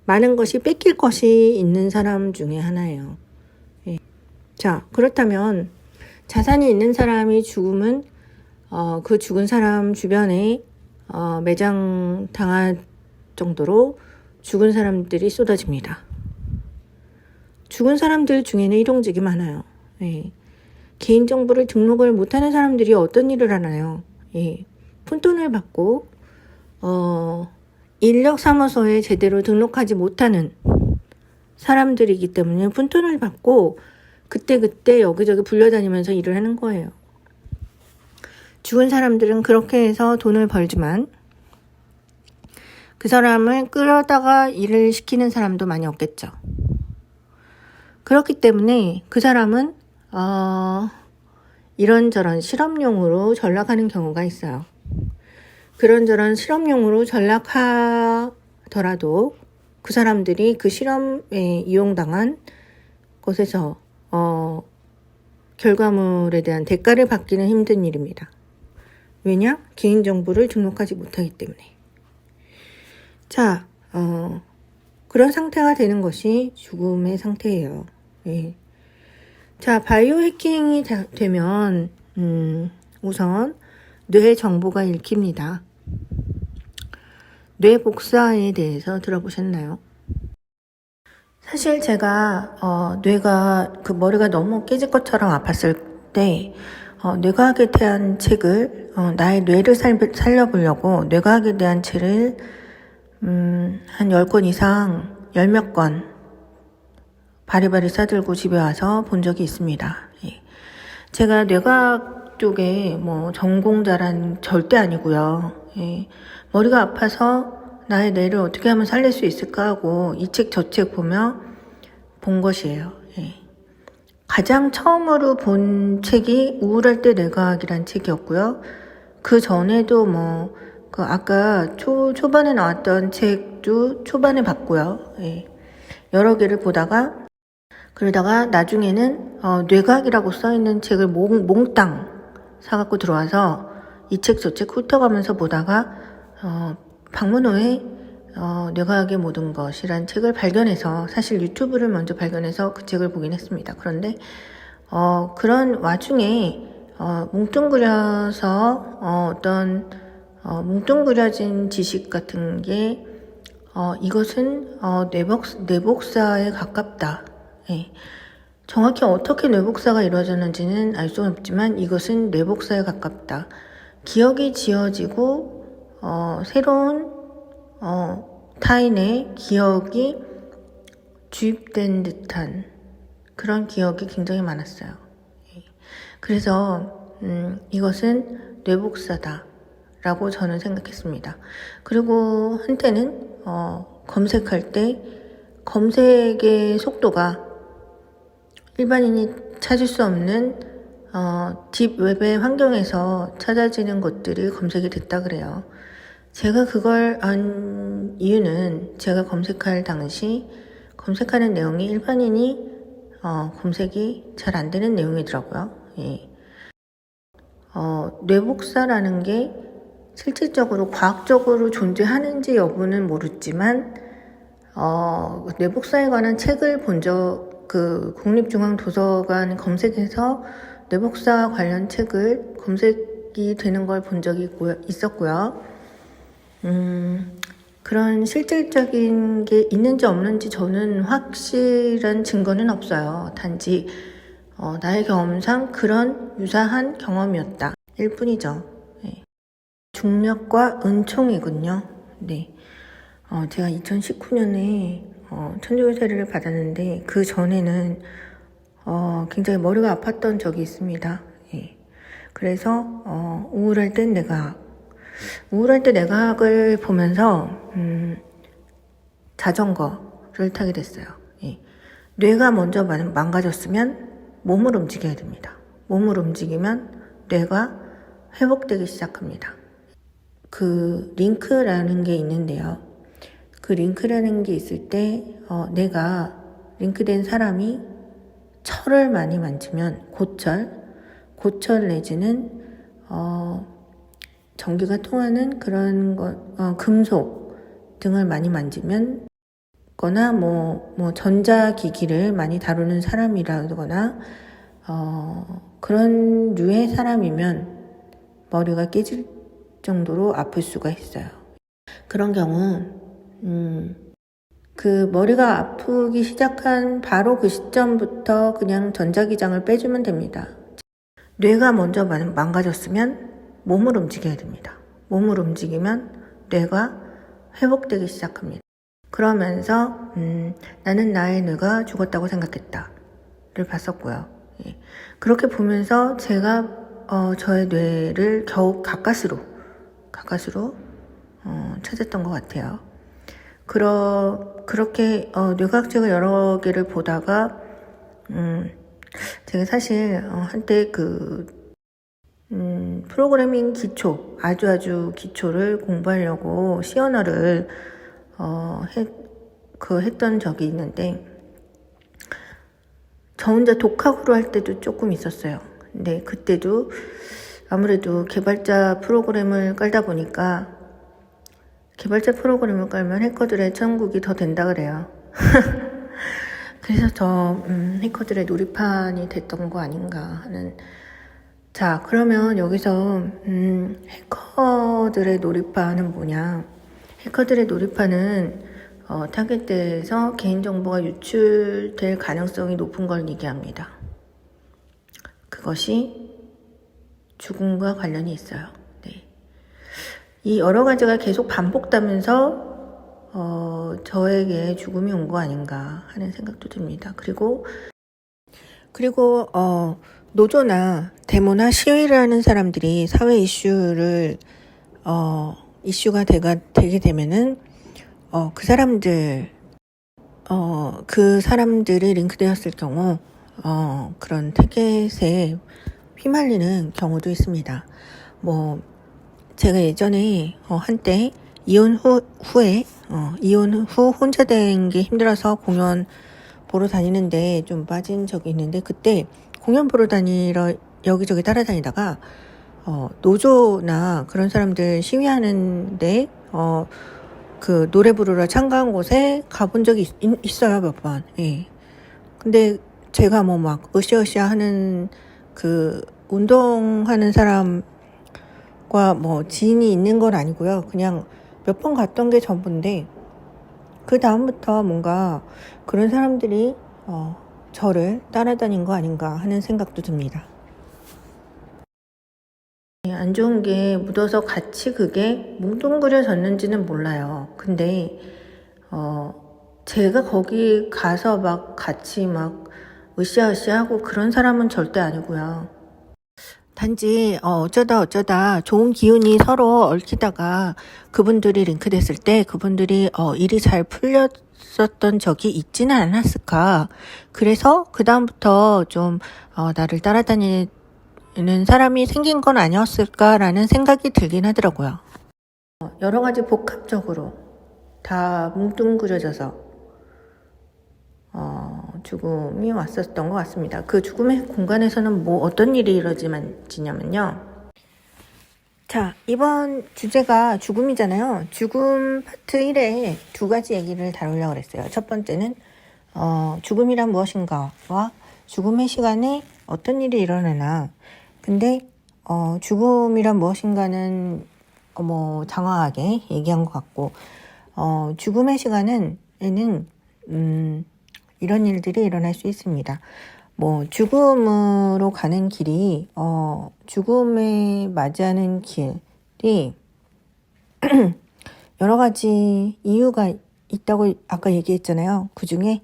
많은 것이 뺏길 것이 있는 사람 중에 하나예요. 예. 자, 그렇다면 자산이 있는 사람이 죽으면 그 죽은 사람 주변에 매장 당할 정도로 죽은 사람들이 쏟아집니다. 죽은 사람들 중에는 일용직이 많아요. 예. 개인정보를 등록을 못하는 사람들이 어떤 일을 하나요? 예. 푼돈을 받고 인력사무소에 제대로 등록하지 못하는 사람들이기 때문에 푼돈을 받고 그때그때 여기저기 불려다니면서 일을 하는 거예요. 죽은 사람들은 그렇게 해서 돈을 벌지만 그 사람을 끌어다가 일을 시키는 사람도 많이 없겠죠. 그렇기 때문에 그 사람은 이런저런 실험용으로 전락하는 경우가 있어요. 그런저런 실험용으로 전락하더라도 그 사람들이 그 실험에 이용당한 것에서 결과물에 대한 대가를 받기는 힘든 일입니다. 왜냐? 개인정보를 등록하지 못하기 때문에. 자, 그런 상태가 되는 것이 죽음의 상태예요. 예. 자, 바이오 해킹이 되면 우선 뇌 정보가 읽힙니다. 뇌 복사에 대해서 들어보셨나요? 사실 제가 뇌가 그 머리가 너무 깨질 것처럼 아팠을 때 뇌과학에 대한 책을 나의 뇌를 살려보려고 뇌과학에 대한 책을 한 10권 이상 10몇 권 바리바리 싸들고 집에 와서 본 적이 있습니다. 예. 제가 뇌과학 쪽에 뭐 전공자란 절대 아니고요. 예. 머리가 아파서 나의 뇌를 어떻게 하면 살릴 수 있을까 하고 이 책 저 책 보며 본 것이에요. 예. 가장 처음으로 본 책이 우울할 때 뇌과학이란 책이었고요. 그 전에도 그 아까 초반에 나왔던 책도 초반에 봤고요. 예. 여러 개를 보다가 그러다가 나중에는 뇌과학이라고 써있는 책을 몽땅 사갖고 들어와서 이 책 저 책 훑어가면서 보다가 박문호의 뇌과학의 모든 것이란 책을 발견해서 사실 유튜브를 먼저 발견해서 그 책을 보긴 했습니다. 그런데 그런 와중에 뭉뚱그려서 어떤 뭉뚱그려진 지식 같은 게 이것은 뇌복사에 가깝다. 예. 정확히 어떻게 뇌복사가 이루어졌는지는 알 수 없지만 이것은 뇌복사에 가깝다. 기억이 지어지고 새로운 타인의 기억이 주입된 듯한 그런 기억이 굉장히 많았어요. 예. 그래서 이것은 뇌복사다 라고 저는 생각했습니다. 그리고 한때는 검색할 때 검색의 속도가 일반인이 찾을 수 없는 딥웹의 환경에서 찾아지는 것들이 검색이 됐다 그래요. 제가 그걸 안 이유는 제가 검색할 당시 검색하는 내용이 일반인이 검색이 잘 안 되는 내용이더라고요. 예. 뇌복사라는 게 실질적으로 과학적으로 존재하는지 여부는 모르지만 뇌복사에 관한 책을 본 그 국립중앙도서관 검색해서 뇌복사 관련 책을 검색이 되는 걸 본 적이 있었고요. 그런 실질적인 게 있는지 없는지 저는 확실한 증거는 없어요. 단지 나의 경험상 그런 유사한 경험이었다 일 뿐이죠. 네. 중력과 은총이군요. 네. 제가 2019년에 천주교 세례를 받았는데 그 전에는 굉장히 머리가 아팠던 적이 있습니다. 예. 그래서 우울할 때 뇌과학을 보면서 자전거를 타게 됐어요. 예. 뇌가 먼저 망가졌으면 몸을 움직여야 됩니다. 몸을 움직이면 뇌가 회복되기 시작합니다. 그 링크라는 게 있는데요. 그 링크라는 게 있을 때 내가 링크된 사람이 철을 많이 만지면 고철 내지는 전기가 통하는 그런 금속 등을 많이 만지면 거나 전자기기를 많이 다루는 사람이라거나 그런 류의 사람이면 머리가 깨질 정도로 아플 수가 있어요. 그런 경우 그 머리가 아프기 시작한 바로 그 시점부터 그냥 전자기장을 빼주면 됩니다. 뇌가 먼저 망가졌으면 몸을 움직여야 됩니다. 몸을 움직이면 뇌가 회복되기 시작합니다. 그러면서 나는 나의 뇌가 죽었다고 생각했다를 봤었고요. 예. 그렇게 보면서 제가 저의 뇌를 겨우 가까스로 찾았던 것 같아요. 그렇게 뇌과학책을 여러 개를 보다가 제가 사실 한때 프로그래밍 기초, 아주 기초를 공부하려고 C 언어를 했던 적이 있는데, 저 혼자 독학으로 할 때도 조금 있었어요. 근데 그때도 아무래도 개발자 프로그램을 깔다 보니까, 개발자 프로그램을 깔면 해커들의 천국이 더 된다 그래요. 그래서 저 해커들의 놀이판이 됐던 거 아닌가 하는. 자, 그러면 여기서 해커들의 놀이판은 뭐냐? 해커들의 놀이판은 타겟대에서 개인정보가 유출될 가능성이 높은 걸 얘기합니다. 그것이 죽음과 관련이 있어요. 네. 이 여러 가지가 계속 반복되면서 저에게 죽음이 온 거 아닌가 하는 생각도 듭니다. 그리고 노조나 데모나 시위를 하는 사람들이 사회 이슈가 되게 되면은 그 사람들이 링크되었을 경우 그런 태겟에 휘말리는 경우도 있습니다. 제가 예전에 한때 이혼 후 혼자 된 게 힘들어서 공연 보러 다니는데 좀 빠진 적이 있는데, 그때 공연 보러 다니러 여기저기 따라다니다가 노조나 그런 사람들 시위하는데 그 노래 부르러 참가한 곳에 가본 적이 있어요, 몇 번. 예. 근데 제가 막 으쌰으쌰 하는 그 운동하는 사람과 지인이 있는 건 아니고요. 그냥 몇 번 갔던 게 전부인데, 그 다음부터 뭔가 그런 사람들이 저를 따라다닌 거 아닌가 하는 생각도 듭니다. 안 좋은 게 묻어서 같이 그게 뭉뚱그려졌는지는 몰라요. 근데 제가 거기 가서 같이 으쌰으쌰하고 그런 사람은 절대 아니고요. 단지 어쩌다 좋은 기운이 서로 얽히다가 그분들이 링크됐을 때 그분들이 일이 잘 풀렸었던 적이 있지는 않았을까. 그래서 그 다음부터 좀 나를 따라다니는 사람이 생긴 건 아니었을까라는 생각이 들긴 하더라고요. 여러 가지 복합적으로 다 뭉뚱그려져서 죽음이 왔었던 것 같습니다. 그 죽음의 공간에서는 어떤 일이 이루어지냐면요. 자, 이번 주제가 죽음이잖아요. 죽음 파트 1에 두 가지 얘기를 다루려고 그랬어요. 첫 번째는 죽음이란 무엇인가와 죽음의 시간에 어떤 일이 일어나나. 근데 죽음이란 무엇인가는 장황하게 얘기한 것 같고, 죽음의 시간에는 이런 일들이 일어날 수 있습니다. 죽음으로 가는 길이, 죽음에 맞이하는 길이 여러 가지 이유가 있다고 아까 얘기했잖아요. 그 중에,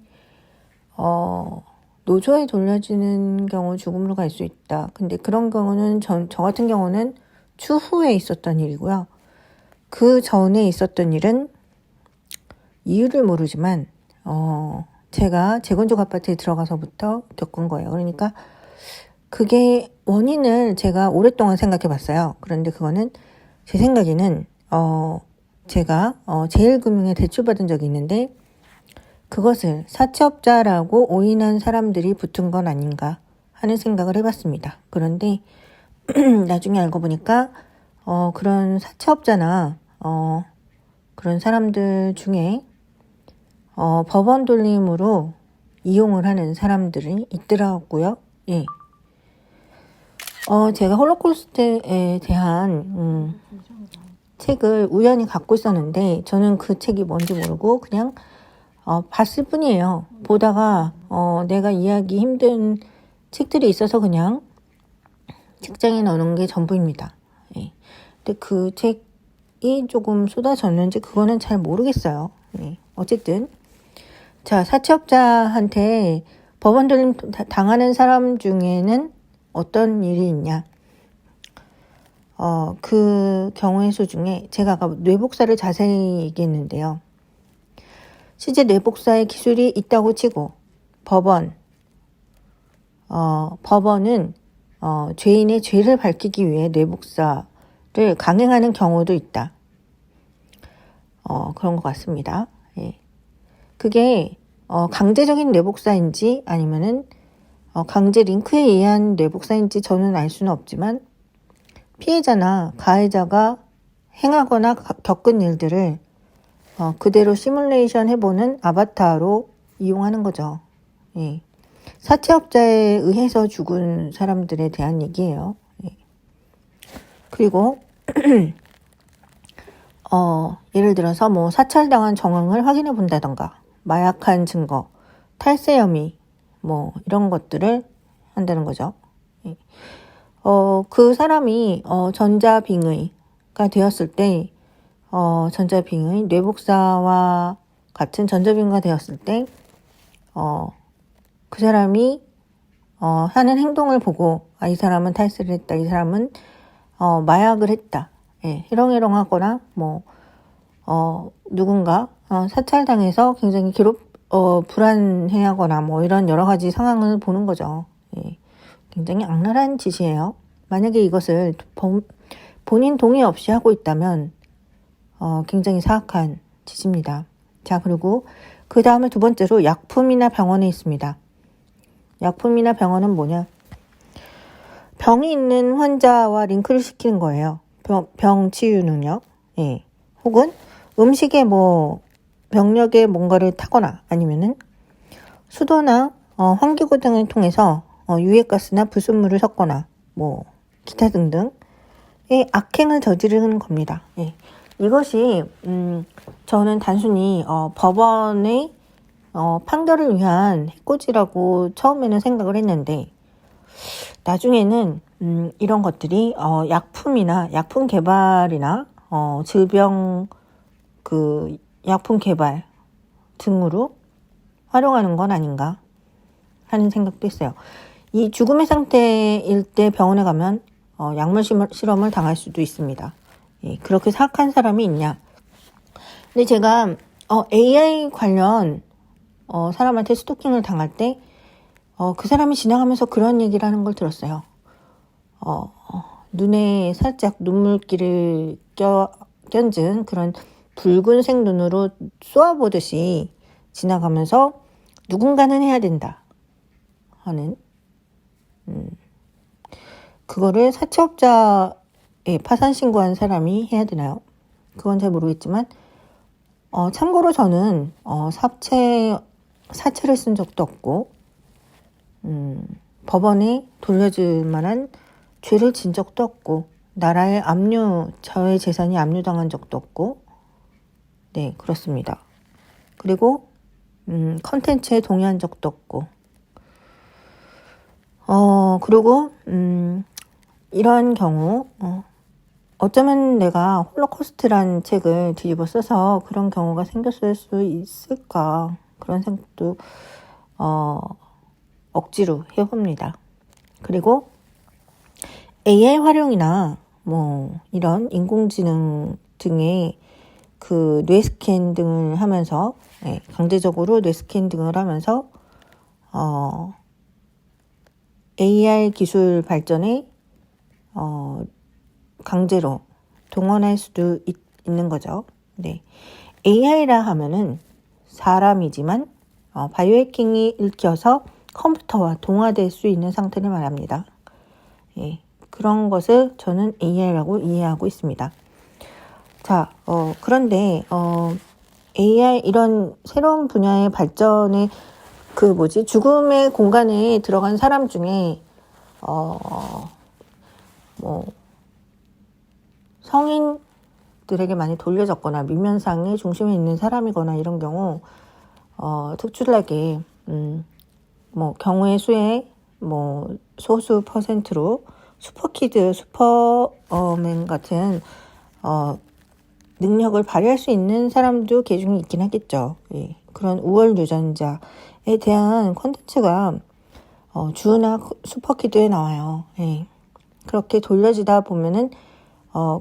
노조에 돌려지는 경우 죽음으로 갈 수 있다. 근데 그런 경우는 저 같은 경우는 추후에 있었던 일이고요. 그 전에 있었던 일은 이유를 모르지만, 제가 재건축 아파트에 들어가서부터 겪은 거예요. 그러니까 그게 원인을 제가 오랫동안 생각해 봤어요. 그런데 그거는 제 생각에는 제가 제1금융에 대출받은 적이 있는데 그것을 사채업자라고 오인한 사람들이 붙은 건 아닌가 하는 생각을 해봤습니다. 그런데 나중에 알고 보니까 그런 사채업자나 그런 사람들 중에 법원 돌림으로 이용을 하는 사람들이 있더라고요. 예. 제가 홀로코스트에 대한 책을 우연히 갖고 있었는데 저는 그 책이 뭔지 모르고 그냥 봤을 뿐이에요. 보다가 내가 이해하기 힘든 책들이 있어서 그냥 책장에 넣어놓은 게 전부입니다. 예. 근데 그 책이 조금 쏟아졌는지 그거는 잘 모르겠어요. 예. 어쨌든 자, 사채업자한테 법원 돌림 당하는 사람 중에는 어떤 일이 있냐? 그 경우의 수 중에 제가 아까 뇌복사를 자세히 얘기했는데요. 실제 뇌복사의 기술이 있다고 치고 법원은 죄인의 죄를 밝히기 위해 뇌복사를 강행하는 경우도 있다. 그런 것 같습니다. 예. 그게 강제적인 뇌복사인지 아니면은 강제 링크에 의한 뇌복사인지 저는 알 수는 없지만 피해자나 가해자가 행하거나 겪은 일들을 그대로 시뮬레이션 해보는 아바타로 이용하는 거죠. 예. 사채업자에 의해서 죽은 사람들에 대한 얘기예요. 예. 그리고 예를 들어서 뭐 사찰당한 정황을 확인해 본다던가 마약한 증거, 탈세 혐의 뭐 이런 것들을 한다는 거죠. 예. 그 사람이 전자빙의가 되었을 때 전자빙의 뇌복사와 같은 전자빙의가 되었을 때 그 사람이 하는 행동을 보고 이 사람은 탈세를 했다, 이 사람은 마약을 했다, 예, 해롱해롱하거나 뭐 누군가 사찰당해서 굉장히 불안해하거나 뭐 이런 여러 가지 상황을 보는 거죠. 예, 굉장히 악랄한 짓이에요. 만약에 이것을 본인 동의 없이 하고 있다면 굉장히 사악한 짓입니다. 자, 그리고 그 다음에 두 번째로 약품이나 병원에 있습니다. 약품이나 병원은 뭐냐? 병이 있는 환자와 링크를 시키는 거예요. 병 치유는요. 예. 혹은 음식에 병력에 뭔가를 타거나 아니면은 수도나 환기구 등을 통해서 유해가스나 불순물을 섞거나 기타 등등의 악행을 저지르는 겁니다. 예. 이것이 저는 단순히 법원의 판결을 위한 해코지라고 처음에는 생각을 했는데 나중에는 이런 것들이 약품이나 약품 개발이나 질병 약품 개발 등으로 활용하는 건 아닌가 하는 생각도 했어요. 이 죽음의 상태일 때 병원에 가면 약물 실험을 당할 수도 있습니다. 예, 그렇게 사악한 사람이 있냐? 근데 제가 AI 관련 사람한테 스토킹을 당할 때 그 사람이 지나가면서 그런 얘기를 하는 걸 들었어요. 눈에 살짝 눈물기를 껴준 그런 붉은색 눈으로 쏘아보듯이 지나가면서 누군가는 해야 된다 하는 그거를 사채업자에 파산 신고한 사람이 해야 되나요? 그건 잘 모르겠지만 참고로 저는 사채를 쓴 적도 없고 법원에 돌려줄 만한 죄를 진 적도 없고 나라의 저의 재산이 압류당한 적도 없고 네, 그렇습니다. 그리고 컨텐츠에 동의한 적도 없고 그리고 이런 경우 어쩌면 내가 홀로코스트란 책을 뒤집어 써서 그런 경우가 생겼을 수 있을까 그런 생각도 억지로 해봅니다. 그리고 AI 활용이나 이런 인공지능 등의 그 뇌스캔 등을 하면서 강제적으로 뇌스캔 등을 하면서 AI 기술 발전에 강제로 동원할 수도 있는 거죠. 네. AI라 하면은 사람이지만 바이오해킹이 읽혀서 컴퓨터와 동화될 수 있는 상태를 말합니다. 예, 그런 것을 저는 AI라고 이해하고 있습니다. 자, 그런데 AI 이런 새로운 분야의 발전에 죽음의 공간에 들어간 사람 중에 뭐 성인들에게 많이 돌려졌거나 미면상의 중심에 있는 사람이거나 이런 경우 특출나게 뭐 경우의 수의 뭐 소수 퍼센트로 슈퍼키드, 슈퍼맨 같은 능력을 발휘할 수 있는 사람도 개중에 있긴 하겠죠. 예. 그런 우월 유전자에 대한 콘텐츠가 주나 슈퍼키드에 나와요. 예. 그렇게 돌려지다 보면은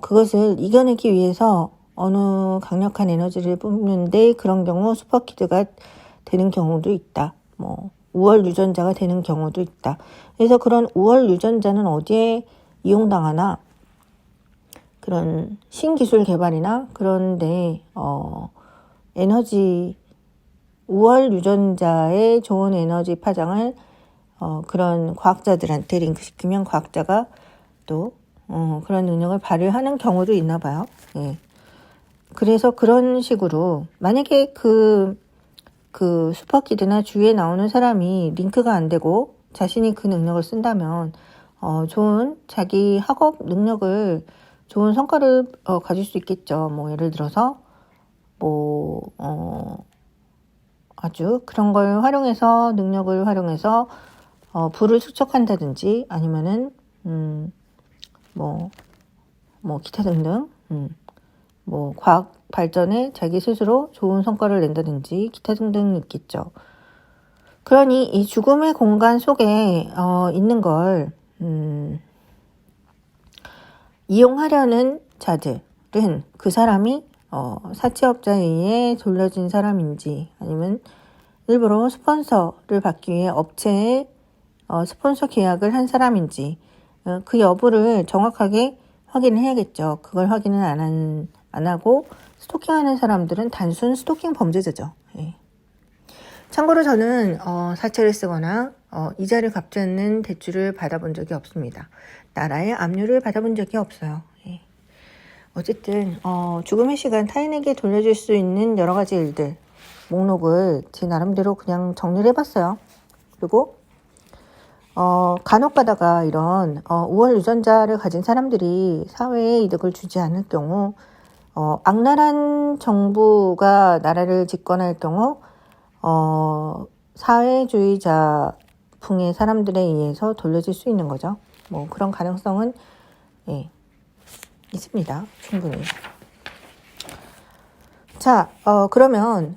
그것을 이겨내기 위해서 어느 강력한 에너지를 뿜는데 그런 경우 슈퍼키드가 되는 경우도 있다. 뭐 우월 유전자가 되는 경우도 있다. 그래서 그런 우월 유전자는 어디에 이용당하나 그런 신기술 개발이나 그런데 에너지 우월 유전자의 좋은 에너지 파장을 그런 과학자들한테 링크시키면 과학자가 또 그런 능력을 발휘하는 경우도 있나 봐요. 예. 그래서 그런 식으로 만약에 그 슈퍼키드나 주위에 나오는 사람이 링크가 안 되고 자신이 그 능력을 쓴다면 좋은 자기 학업 능력을 좋은 성과를 가질 수 있겠죠. 뭐 예를 들어서 뭐 아주 그런 걸 활용해서 능력을 활용해서 부를 축적한다든지 아니면은 뭐 기타 등등 뭐 과학 발전에 자기 스스로 좋은 성과를 낸다든지 기타 등등 있겠죠. 그러니 이 죽음의 공간 속에 있는 걸 이용하려는 자들은 그 사람이 사채업자에 의해 돌려진 사람인지 아니면 일부러 스폰서를 받기 위해 업체에 스폰서 계약을 한 사람인지 그 여부를 정확하게 확인을 해야겠죠. 그걸 확인을 안 하고 스토킹하는 사람들은 단순 스토킹 범죄자죠. 예. 참고로 저는 사채를 쓰거나 이자를 갚지 않는 대출을 받아본 적이 없습니다. 나라의 압류를 받아본 적이 없어요. 예. 어쨌든 죽음의 시간 타인에게 돌려줄 수 있는 여러 가지 일들 목록을 제 나름대로 그냥 정리를 해봤어요. 그리고 간혹 가다가 이런 우월 유전자를 가진 사람들이 사회에 이득을 주지 않을 경우 악랄한 정부가 나라를 집권할 경우 사회주의자 풍의 사람들에 의해서 돌려질 수 있는 거죠. 뭐 그런 가능성은 있습니다. 충분히. 자, 그러면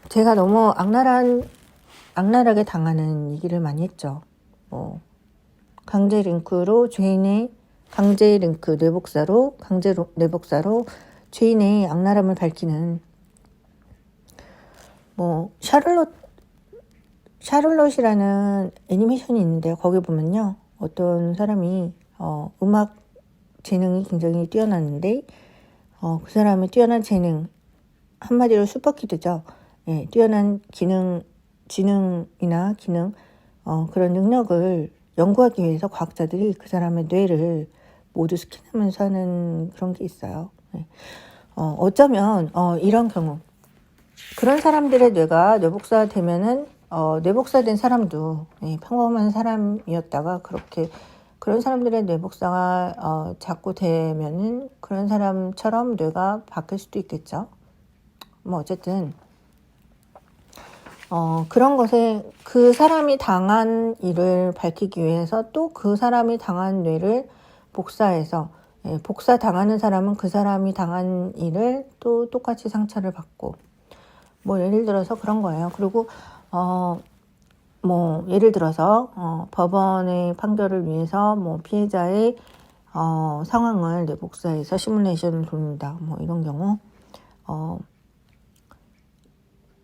제가 너무 악랄하게 당하는 얘기를 많이 했죠. 강제 링크로 죄인의 강제 링크 뇌복사로 죄인의 악랄함을 밝히는 샤를롯이라는 애니메이션이 있는데요. 거기 보면요. 어떤 사람이 음악 재능이 굉장히 뛰어났는데 그 사람의 뛰어난 재능 한마디로 슈퍼키드죠. 예, 뛰어난 지능이나 기능 그런 능력을 연구하기 위해서 과학자들이 그 사람의 뇌를 모두 스캔하면서 하는 그런 게 있어요. 예. 어쩌면 이런 경우 그런 사람들의 뇌가 뇌복사되면은 뇌복사된 사람도 평범한 사람이었다가 그런 사람들의 뇌복사가 자꾸 되면은 그런 사람처럼 뇌가 바뀔 수도 있겠죠. 뭐 어쨌든 그런 것에 그 사람이 당한 일을 밝히기 위해서 또 그 사람이 당한 뇌를 복사해서 복사 당하는 사람은 그 사람이 당한 일을 또 똑같이 상처를 받고 뭐 예를 들어서 그런 거예요. 그리고 뭐 예를 들어서 법원의 판결을 위해서 뭐 피해자의 상황을 뇌복사해서 시뮬레이션을 돌린다. 뭐 이런 경우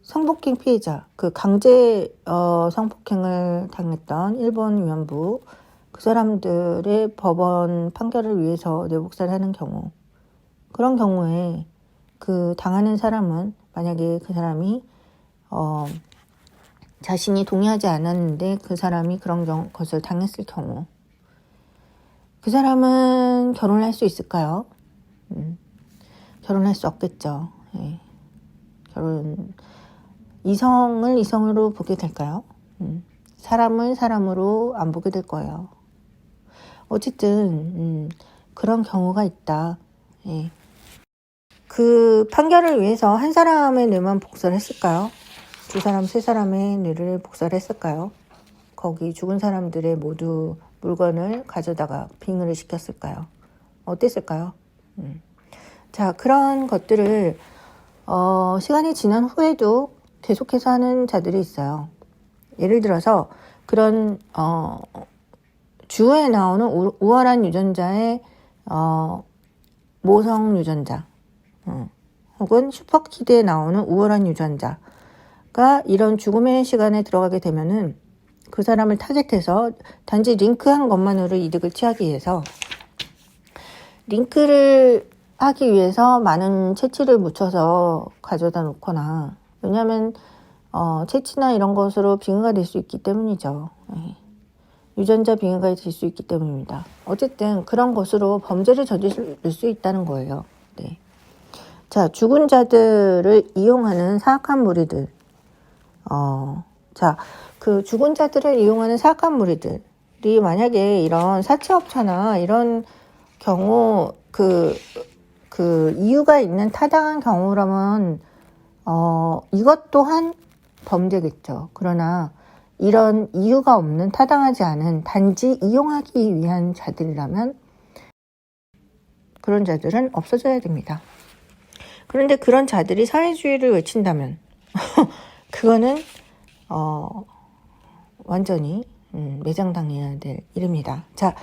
성폭행 피해자, 그 강제 성폭행을 당했던 일본 위안부 그 사람들의 법원 판결을 위해서 뇌복사를 하는 경우 그런 경우에 그 당하는 사람은 만약에 그 사람이 자신이 동의하지 않았는데 그 사람이 그런 것을 당했을 경우 그 사람은 결혼을 할 수 있을까요? 결혼할 수 없겠죠. 예. 이성을 이성으로 보게 될까요? 사람을 사람으로 안 보게 될 거예요. 어쨌든 그런 경우가 있다. 예. 그 판결을 위해서 한 사람의 뇌만 복사를 했을까요? 두 사람, 세 사람의 뇌를 복사를 했을까요? 거기 죽은 사람들의 모두 물건을 가져다가 빙의를 시켰을까요? 어땠을까요? 자, 그런 것들을 시간이 지난 후에도 계속해서 하는 자들이 있어요. 예를 들어서 그런 주에 나오는 우월한 유전자의 모성 유전자, 혹은 슈퍼키드에 나오는 우월한 유전자가 이런 죽음의 시간에 들어가게 되면은 그 사람을 타겟해서 단지 링크한 것만으로 이득을 취하기 위해서 링크를 하기 위해서 많은 채취를 묻혀서 가져다 놓거나, 왜냐하면 채취나 이런 것으로 빙의가 될 수 있기 때문이죠. 예. 유전자 빙의가 될 수 있기 때문입니다. 어쨌든 그런 것으로 범죄를 저지를 수 있다는 거예요. 네. 자, 죽은 자들을 이용하는 사악한 무리들. 자, 그 죽은 자들을 이용하는 사악한 무리들이 만약에 이런 사채업자나 이런 경우 그 이유가 있는 타당한 경우라면 이것 또한 범죄겠죠. 그러나 이런 이유가 없는 타당하지 않은 단지 이용하기 위한 자들이라면 그런 자들은 없어져야 됩니다. 그런데 그런 자들이 사회주의를 외친다면 그거는 완전히 매장당해야 될 일입니다. 자,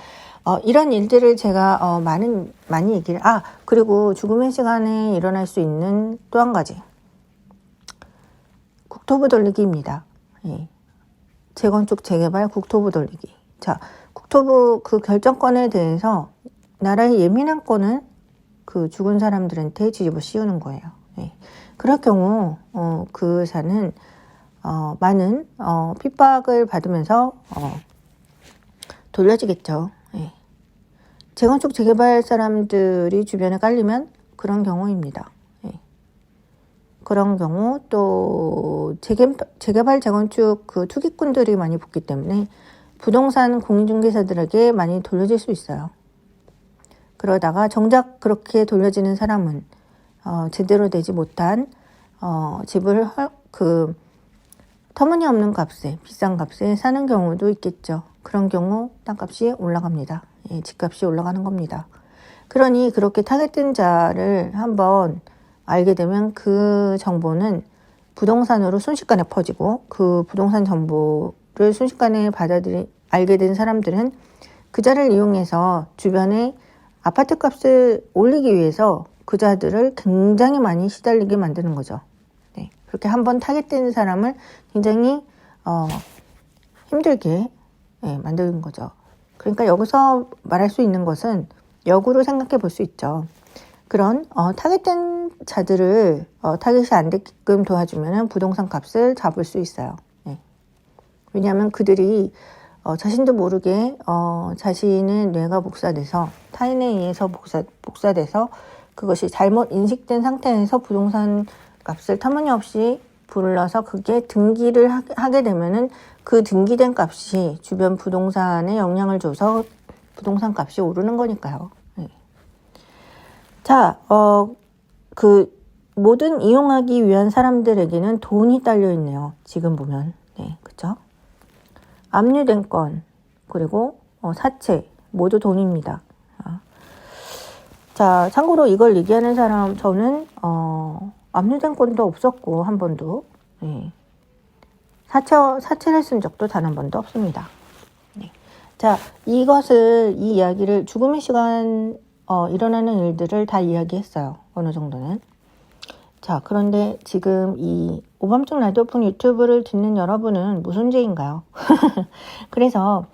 이런 일들을 제가 많이 얘기를 그리고 죽음의 시간에 일어날 수 있는 또 한 가지 국토부 돌리기입니다. 예. 재건축 재개발 국토부 돌리기. 자, 국토부 그 결정권에 대해서 나라의 예민한 건은 그 죽은 사람들한테 뒤집어 씌우는 거예요. 예. 그럴 경우 그 사는 많은 핍박을 받으면서 돌려지겠죠. 예. 재건축 재개발 사람들이 주변에 깔리면 그런 경우입니다. 예. 그런 경우 또 재개발 재건축 그 투기꾼들이 많이 붙기 때문에 부동산 공인중개사들에게 많이 돌려질 수 있어요. 그러다가 정작 그렇게 돌려지는 사람은 제대로 되지 못한 집을 터무니없는 값에, 비싼 값에 사는 경우도 있겠죠. 그런 경우 땅값이 올라갑니다. 예, 집값이 올라가는 겁니다. 그러니 그렇게 타겟된 자를 한번 알게 되면 그 정보는 부동산으로 순식간에 퍼지고, 그 부동산 정보를 순식간에 알게 된 사람들은 그 자를 이용해서 주변에 아파트 값을 올리기 위해서 그 자들을 굉장히 많이 시달리게 만드는 거죠. 네, 그렇게 한번 타겟된 사람을 굉장히 힘들게 만드는 거죠. 그러니까 여기서 말할 수 있는 것은 역으로 생각해 볼 수 있죠. 그런 타겟된 자들을 타겟이 안 되게끔 도와주면 부동산 값을 잡을 수 있어요. 네. 왜냐하면 그들이 자신도 모르게 자신의 뇌가 복사돼서 타인에 의해서 복사돼서 그것이 잘못 인식된 상태에서 부동산 값을 터무니없이 불러서 그게 등기를 하게 되면은 그 등기된 값이 주변 부동산에 영향을 줘서 부동산 값이 오르는 거니까요. 네. 자, 그 모든 이용하기 위한 사람들에게는 돈이 딸려 있네요. 지금 보면. 네, 그쵸? 압류된 건, 그리고 사채, 모두 돈입니다. 자, 참고로 이걸 얘기하는 사람, 저는 압류된 건도 없었고 한 번도, 네. 사채를 쓴 적도 단 한 번도 없습니다. 네. 자, 이 이야기를 죽음의 시간 일어나는 일들을 다 이야기했어요. 어느 정도는. 자, 그런데 지금 이 오밤중 라디오폰 유튜브를 듣는 여러분은 무슨 죄인가요? 그래서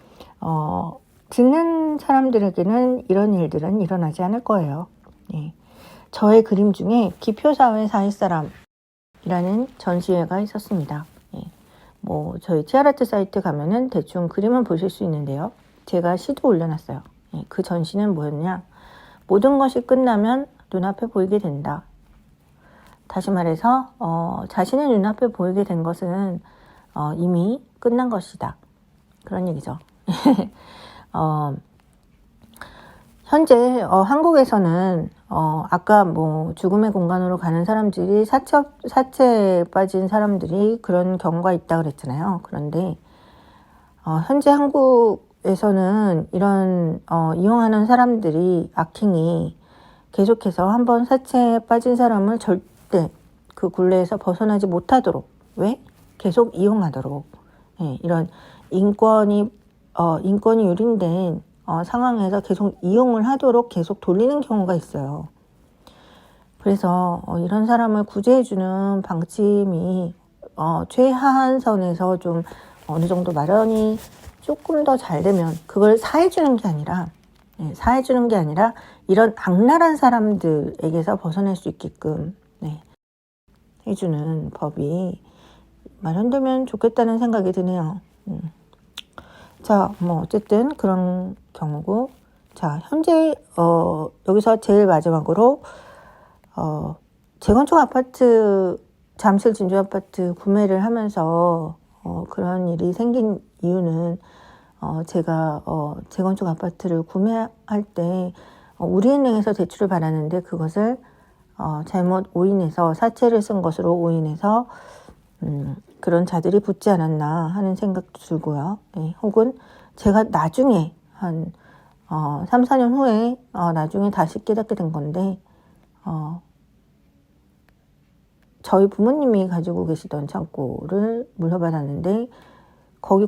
듣는 사람들에게는 이런 일들은 일어나지 않을 거예요. 예. 저의 그림 중에 기표사회 사회사람이라는 전시회가 있었습니다. 예. 저희 티아라트 사이트 가면은 대충 그림은 보실 수 있는데요. 제가 시도 올려놨어요. 예. 그 전시는 뭐였냐? 모든 것이 끝나면 눈앞에 보이게 된다. 다시 말해서 자신의 눈앞에 보이게 된 것은 이미 끝난 것이다. 그런 얘기죠. 현재 한국에서는 아까 뭐 죽음의 공간으로 가는 사람들이 사체에 빠진 사람들이 그런 경우가 있다 그랬잖아요. 그런데 현재 한국에서는 이런 이용하는 사람들이 악행이 계속해서 한번 사체에 빠진 사람을 절대 그 굴레에서 벗어나지 못하도록, 왜? 계속 이용하도록, 예, 이런 인권이 유린된 상황에서 계속 이용을 하도록 계속 돌리는 경우가 있어요. 그래서 이런 사람을 구제해주는 방침이 최하한 선에서 좀 어느 정도 마련이 조금 더 잘 되면, 그걸 사해주는 게 아니라, 사해주는 게 아니라 이런 악랄한 사람들에게서 벗어날 수 있게끔 해주는 법이 마련되면 좋겠다는 생각이 드네요. 자, 뭐 어쨌든 그런 경우고, 자, 현재 여기서 제일 마지막으로 재건축 아파트, 잠실 진주 아파트 구매를 하면서 그런 일이 생긴 이유는, 제가 재건축 아파트를 구매할 때 우리은행에서 대출을 받았는데 그것을 잘못 오인해서, 사채를 쓴 것으로 오인해서 그런 자들이 붙지 않았나 하는 생각도 들고요. 네, 혹은 제가 나중에 한 3, 4년 후에 나중에 다시 깨닫게 된 건데, 저희 부모님이 가지고 계시던 창고를 물려받았는데 거기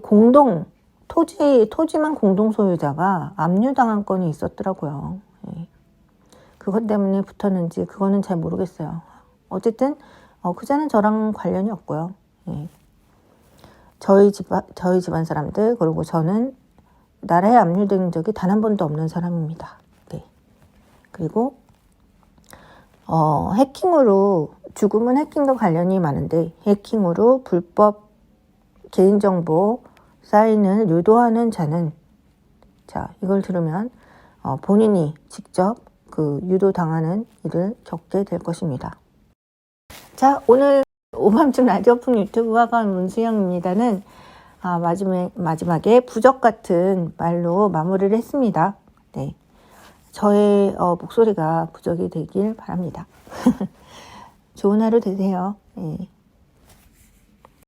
토지만 공동 소유자가 압류당한 건이 있었더라고요. 네. 그것 때문에 붙었는지 그거는 잘 모르겠어요. 어쨌든 그자는 저랑 관련이 없고요. 예. 저희 집안 사람들, 그리고 저는 나라에 압류된 적이 단 한 번도 없는 사람입니다. 네. 그리고 해킹으로, 죽음은 해킹도 관련이 많은데 해킹으로 불법 개인정보 사인을 유도하는 자는, 자, 이걸 들으면 본인이 직접 그 유도당하는 일을 겪게 될 것입니다. 자, 오늘 오밤중 라디오풍 유튜브화가 문수영입니다는 마지막에 부적 같은 말로 마무리를 했습니다. 네, 저의 목소리가 부적이 되길 바랍니다. 좋은 하루 되세요. 네.